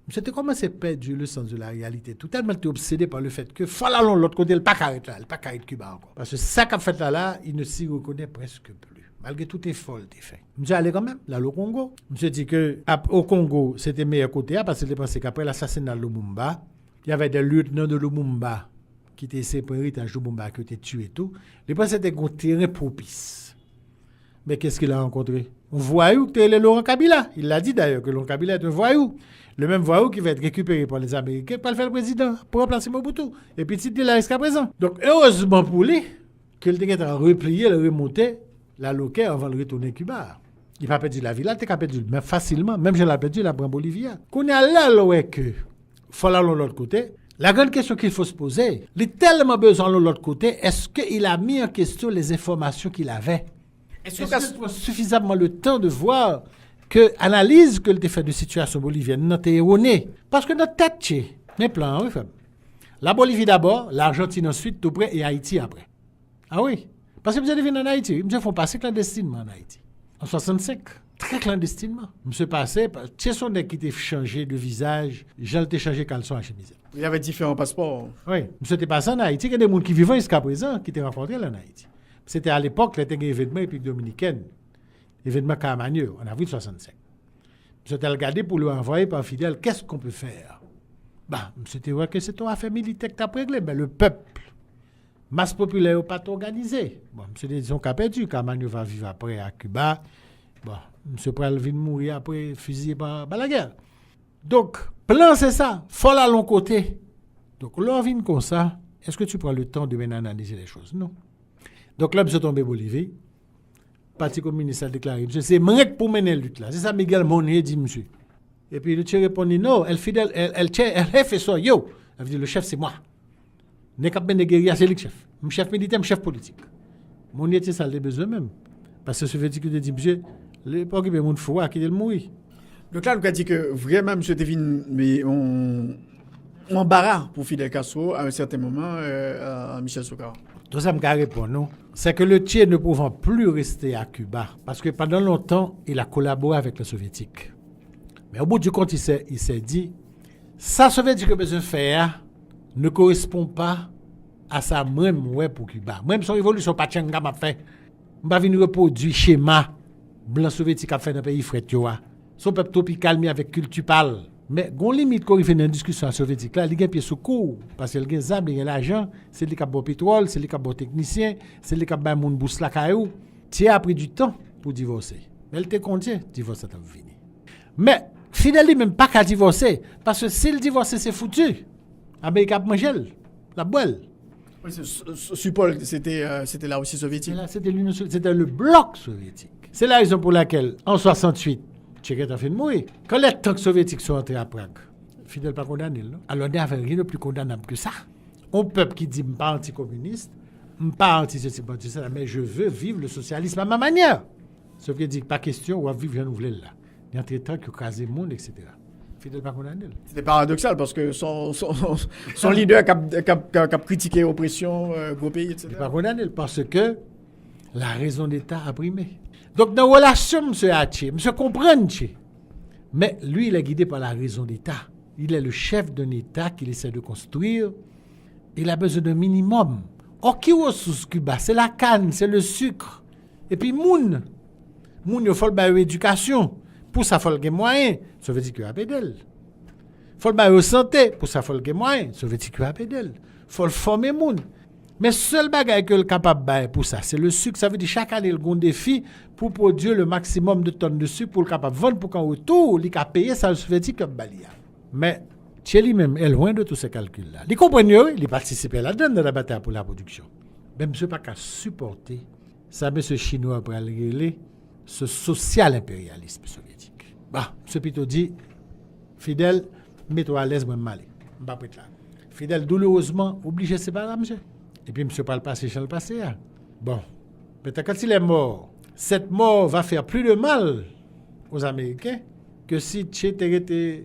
C'était commencé à perdre le sens de la réalité. Tout tellement tu obsédé par le fait que fallait de l'autre côté, le pas carré là, le pas carré de Cuba encore. Parce que ça qu'a fait là, il ne s'y reconnaît presque plus. Malgré tout effort qu'il fait. Monsieur allé quand même, là, au Congo. Monsieur dit que au Congo, c'était meilleur côté, parce qu'il pensait qu'après l'assassinat de Lumumba, il y avait des lieutenants de Lumumba qui étaient séparés de Lumumba, qui étaient tués et tout. Il pensait que c'était un terrain propice. Mais qu'est-ce qu'il a rencontré? Un voyou qui était Laurent Kabila. Il l'a dit d'ailleurs que Laurent Kabila est un voyou. Le même voyou qui va être récupéré par les Américains pour le faire le président, pour remplacer Mobutu. Et puis, il est là jusqu'à présent. Donc, heureusement pour lui, qu'il était replié, le remonter, la loquet avant de retourner à Cuba. Il n'a pas perdu la vie là, il a perdu mais facilement. Même je l'ai perdu, la prend Bolivia. Qu'on est là, ouais, que faut aller de l'autre côté. La grande question qu'il faut se poser, il a tellement besoin de l'autre côté, est-ce qu'il a mis en question les informations qu'il avait? Est-ce qu'il a suffisamment le temps de voir que l'analyse que le fait de situation bolivienne n'a été erronée? Parce que notre tête, c'est mes plans, oui, femme. La Bolivie d'abord, l'Argentine ensuite, tout près, et Haïti après. Ah oui? Parce que vous êtes venu en Haïti, ils font passer clandestinement en Haïti. En 65, très clandestinement. Monsieur passé, c'est son nez qui était changé de visage, j'ai été changé caleçon à chemise. Il y avait différents passeports. Oui, monsieur était passé en Haïti, il y a des gens qui vivent jusqu'à présent, qui étaient rencontrés là en Haïti. C'était à l'époque, il y avait un événement République dominicaine, événement Carmagneux, en avril 65. Monsieur était regardé pour lui envoyer par Fidel, qu'est-ce qu'on peut faire? Bah, monsieur était ouais que c'est ton affaire militaire que tu as réglé, mais le peuple, masse populaire, pas organisé. Bon, monsieur dit, ils ont qu'à perdu, Carmagneux va vivre après à Cuba. Bon, monsieur Pral vient mourir après, fusillé par la guerre. Donc, plan c'est ça, faut aller à l'autre côté. Donc, l'on vient comme ça, est-ce que tu prends le temps de bien analyser les choses? Non. Donc là, monsieur tombé Bolivie, Parti communiste a déclaré, monsieur, c'est moi pour mener la lutte là. C'est ça Miguel Monnier dit, monsieur. Et puis le chef répondit, non, elle fidèle, elle fait ça, yo. Elle dit, le chef c'est moi. N'est qu'à mener guerrier, c'est lui le chef. Mon chef militaire, mon chef politique. Monnier, c'est ça, les besoins même. Parce que ce fait que dit, monsieur, l'époque, il y a mon foi qui est le mourir. Donc là, on a dit que vraiment, M. Devine, mais on embarras pour Fidel Castro à un certain moment, à Michel Soukara. Tout ça me répond, non? C'est que le Tché ne pouvant plus rester à Cuba, parce que pendant longtemps, il a collaboré avec les Soviétiques. Mais au bout du compte, il s'est dit, ça Soviétique a besoin de faire ne correspond pas à sa même ouais pour Cuba. Même son révolution, Pachanga m'a fait. Je ne vais pas venir reproduire le schéma blanc soviétique a fait dans le pays fret. Son peuple tropical mis avec culture pâle. Mais il y a une limite quand il fait une discussion soviétique là, il y a un pied sous cours parce qu'il y a des armes, il y a l'argent, c'est lui qui a bon pétrole, c'est lui qui a bon technicien, c'est lui qui a bon monde bousse la caillou. Tu as pris du temps pour divorcer. Mais elle te contient, divorce ça fini. Mais Fidel lui même pas qu'à divorcer parce que s'il divorce c'est foutu. Amérique a mangé la boîte. Oui, Supol, c'était la Russie soviétique. C'était le bloc soviétique. C'est la raison pour laquelle en 68 Tchéquette a fait de mourir. Quand les tanks soviétiques sont entrés à Prague, Fidel pas condamné, non? Alors, il n'y avait rien de plus condamnable que ça. Un peuple qui dit, je ne suis pas anticommuniste, je ne suis pas anti-ceci, mais je veux vivre le socialisme à ma manière. Sauf qu'il dit, pas question, on va vivre renouvelé là. Il y a des tanks qui ont casé le monde, etc. Fidel pas condamné. C'était paradoxal parce que son leader a critiqué l'oppression, gros pays, etc. Il n'est pas condamné parce que la raison d'État a primé. Donc, dans la relation, M. Haché, M. comprend, mais lui, il est guidé par la raison d'État. Il est le chef d'un État qu'il essaie de construire. Il a besoin d'un minimum. Or, qui ressource Cuba? C'est la canne, c'est le sucre. Et puis, moun, il faut le éducation. Pour ça, il faut le moyen. Ça veut dire qu'il y a pédale. Il faut le santé. Pour ça, il faut le moyen. Ça veut dire qu'il y a pédale. Il faut le former moun. Mais seul bagage que le capable de pour ça, c'est le sucre. Ça veut dire chaque année, il y a un défi pour produire le maximum de tonnes de sucre pour le capable de vendre pour qu'en retour, il a payé ça le soviétique comme balia. Mais Tchéli même est loin de tous ces calculs-là. Il comprend, il participe là-dedans dans la bataille pour la production. Mais monsieur pas qu'à supporter ça, monsieur chinois pour aller ce social impérialisme soviétique. Bah, monsieur Pito dit, Fidel, mets-toi à l'aise, moi mal. Pas prêt là. Fidel douloureusement obligé de se séparer, monsieur. Et puis, monsieur, pas le passé, je le passé. Hein. Bon. Peut-être quand il est mort, cette mort va faire plus de mal aux Américains que si Tché était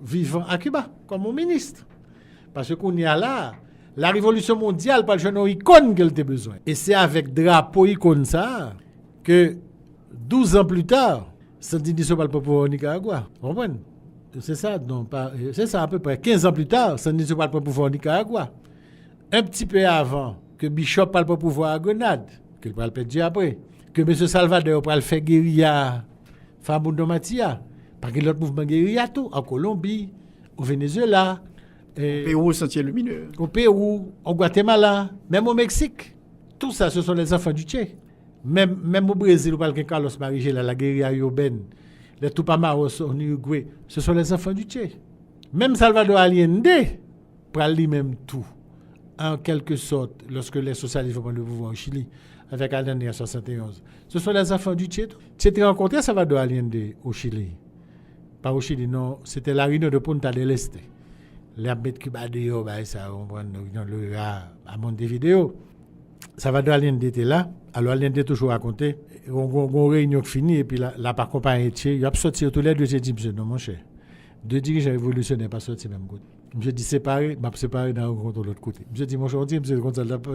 vivant à Cuba, comme mon ministre. Parce qu'on y a là, la révolution mondiale, pas le jeune icône qu'elle a besoin. Et c'est avec drapeau icône ça que 12 ans plus tard, Sandinista pas le pouvoir au Nicaragua. Vous comprenez? C'est ça, non, pas, c'est ça à peu près. 15 ans plus tard, Sandinista pas le pouvoir au Nicaragua. Un petit peu avant que Bishop parle pour pouvoir à Grenade, qu'il va le perdre après, que M. Salvador va le faire guérilla Fabundo Matia, parce que l'autre mouvement guérilla tout, en Colombie, au Venezuela, au Pérou, Sentier Lumineux, au Pérou, au Guatemala, même au Mexique. Tout ça, ce sont les enfants du Tché. Même au Brésil, où parle Carlos Marigel, la guérilla urbaine, les Tupamaros en Uruguay, ce sont les enfants du Tché. Même Salvador Allende prend lui-même tout. En quelque sorte, lorsque les socialistes vont prendre le pouvoir au Chili, avec Allende en 71. Ce sont les enfants du Tché. C'était rencontré Salvador Allende au Chili. Pas au Chili, non. C'était la réunion de Punta del Este. Les mettre Cuba dehors, ça, on prend le à Montevideo. Salvador Allende était là. Alors Allende toujours raconté. On réunion finie et puis là par compagnie Tché, il a sorti tous les deux. J'ai dit, monsieur, non, mon cher. Deux dirigeants révolutionnaires pas sortis même côté. Je dis séparé, m'a séparé dans l'autre côté. Je dis, mon cher, monsieur,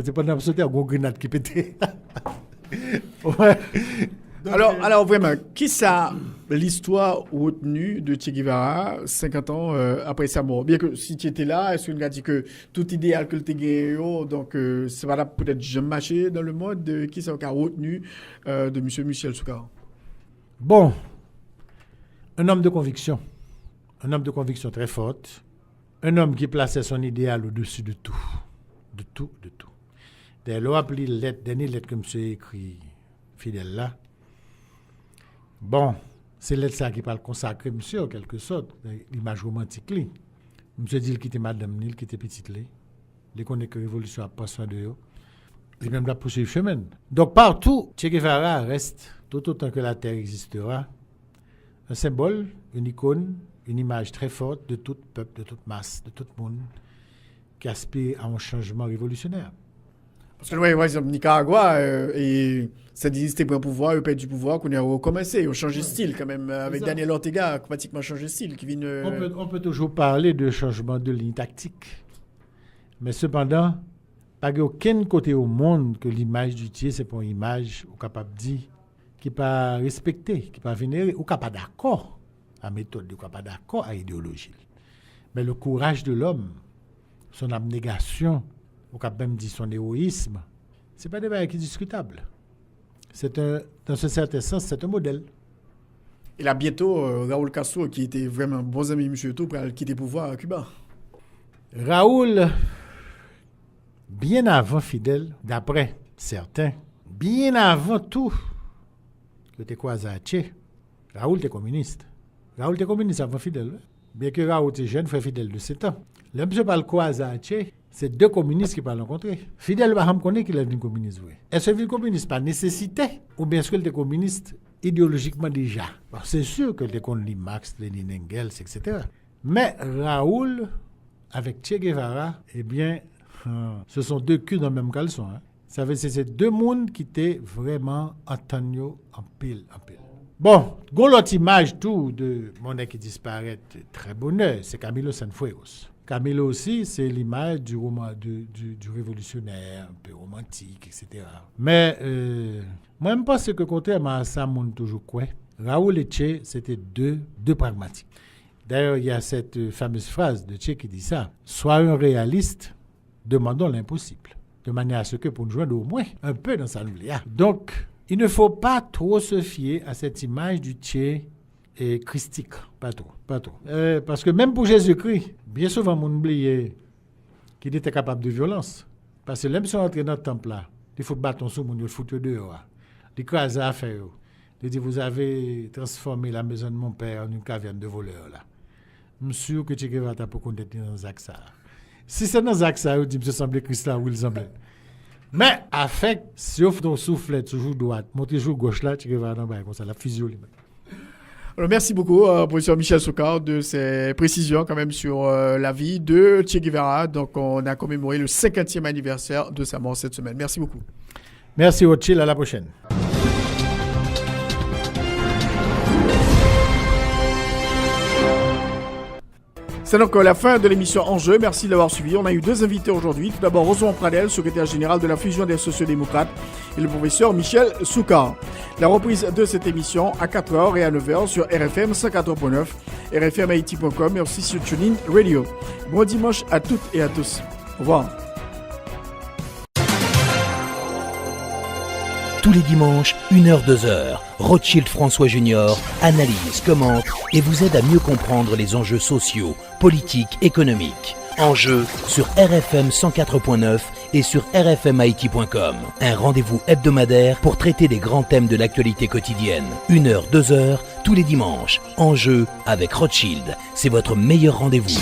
c'est pas dans sauter à gros grenade qui pétait. Ouais. Donc, alors vraiment, qui ça l'histoire retenue de Che Guevara 50 ans après sa mort? Bien que si tu étais là, est-ce qu'on a dit que tout idéal que tu gagné, donc ça va peut-être jamais marcher dans le monde, qui ça a retenu de M. Michel Soukar? Bon, un homme de conviction très forte, un homme qui plaçait son idéal au-dessus de tout. Dès lors, appelé lettre, dernière lettre que monsieur écrit, fidèle là. Bon, c'est lettre ça qui parle consacré, monsieur, en quelque sorte, l'image romantique. Monsieur dit qu'il était madame, il était petite. Il connaît que la révolution a pas soin de eux. Et même la poursuivre chemin. Donc partout, Che Guevara reste, tout autant que la terre existera, un symbole, une icône, une image très forte de tout peuple, de toute masse, de tout le monde qui aspire à un changement révolutionnaire. Parce que, ouais, par exemple, Nicaragua, et ça dit c'était pour un pouvoir, ils perdent du pouvoir, qu'on a recommencé, on change de style quand même, avec Daniel Ortega, pratiquement changé de style. Qui vient, on peut toujours parler de changement de ligne tactique, mais cependant, pas aucun côté au monde que l'image du Tché, c'est pour une image, ou capable de dire, qui n'est pas respectée, qui n'est pas vénérée, ou qui n'est pas d'accord à la méthode, qui n'est pas d'accord à l'idéologie. Mais le courage de l'homme, son abnégation, ou quand même dit son héroïsme, c'est pas des choses qui sont discutables. Dans ce certain sens, c'est un modèle. Et là, bientôt, Raúl Castro, qui était vraiment bon ami de M. Eto, pour quitter le pouvoir à Cuba. Raoul, bien avant Fidel, d'après certains, bien avant tout, que tu croisé à Tché, Raoul était communiste. Raoul était communiste avant Fidel. Bien que Raoul était jeune, frère Fidel de 7 ans. Le monsieur parle croisé à Tché, c'est deux communistes qui parlent rencontrer. Fidel Baham connaît qu'il est devenu communiste. Oui. Est-ce qu'il est devenu communiste par nécessité ou bien est-ce qu'il était communiste idéologiquement déjà? Bon, c'est sûr qu'il était contre Marx, Lénine, Engels, etc. Mais Raoul, avec Che Guevara, eh bien, ce sont deux culs dans le même caleçon. Hein. Ça veut dire que c'est deux mondes qui étaient vraiment entendus en pile. Bon, l'autre image tout de monnaie qui disparaît très bonheur, c'est Camilo Cienfuegos. Camilo aussi, c'est l'image du révolutionnaire, un peu romantique, etc. Mais moi, je pense que contrairement à ça, on toujours quoi. Raoul et Che, c'était deux pragmatiques. D'ailleurs, il y a cette fameuse phrase de Che qui dit ça. Soyons réalistes, demandons l'impossible. De manière à ce que pour nous joindre au moins un peu dans sa nucléaire. Donc, il ne faut pas trop se fier à cette image du Che et christique. Pas trop. Parce que même pour Jésus-Christ, bien souvent, on oublie qu'il était capable de violence. Parce que même si on entre dans le temple là, il faut battre son monde, il faut foutre dehors. Il crase à faire. Il dit, vous avez transformé la maison de mon père en une caverne de voleurs là. Je suis sûr que Che Guevara t'a pas condamné dans Zaksa. Si c'est dans Zaksa, il dit, me semble Christ là où il semblait. Mais, avec, si on souffle toujours droite, monter toujours gauche là, Che Guevara dans le comme ça, la physio. Alors, merci beaucoup, professeur Michel Soukar, de ces précisions quand même sur la vie de Che Guevara. Donc, on a commémoré le 50e anniversaire de sa mort cette semaine. Merci beaucoup. Merci, Rothschild. À la prochaine. C'est donc la fin de l'émission Enjeu. Merci de l'avoir suivi. On a eu deux invités aujourd'hui. Tout d'abord, Rosemont Pradel, secrétaire général de la Fusion des sociodémocrates, et le professeur Michel Soukar. La reprise de cette émission à 4h et à 9h sur RFM 104.9, rfmhaiti.com et aussi sur TuneIn Radio. Bon dimanche à toutes et à tous. Au revoir. Tous les dimanches, 1h-2h, Rothschild François Junior analyse, commente et vous aide à mieux comprendre les enjeux sociaux, politiques, économiques. Enjeux sur RFM 104.9 et sur rfmhaiti.com. Un rendez-vous hebdomadaire pour traiter des grands thèmes de l'actualité quotidienne. 1h-2h, tous les dimanches. Enjeux avec Rothschild. C'est votre meilleur rendez-vous.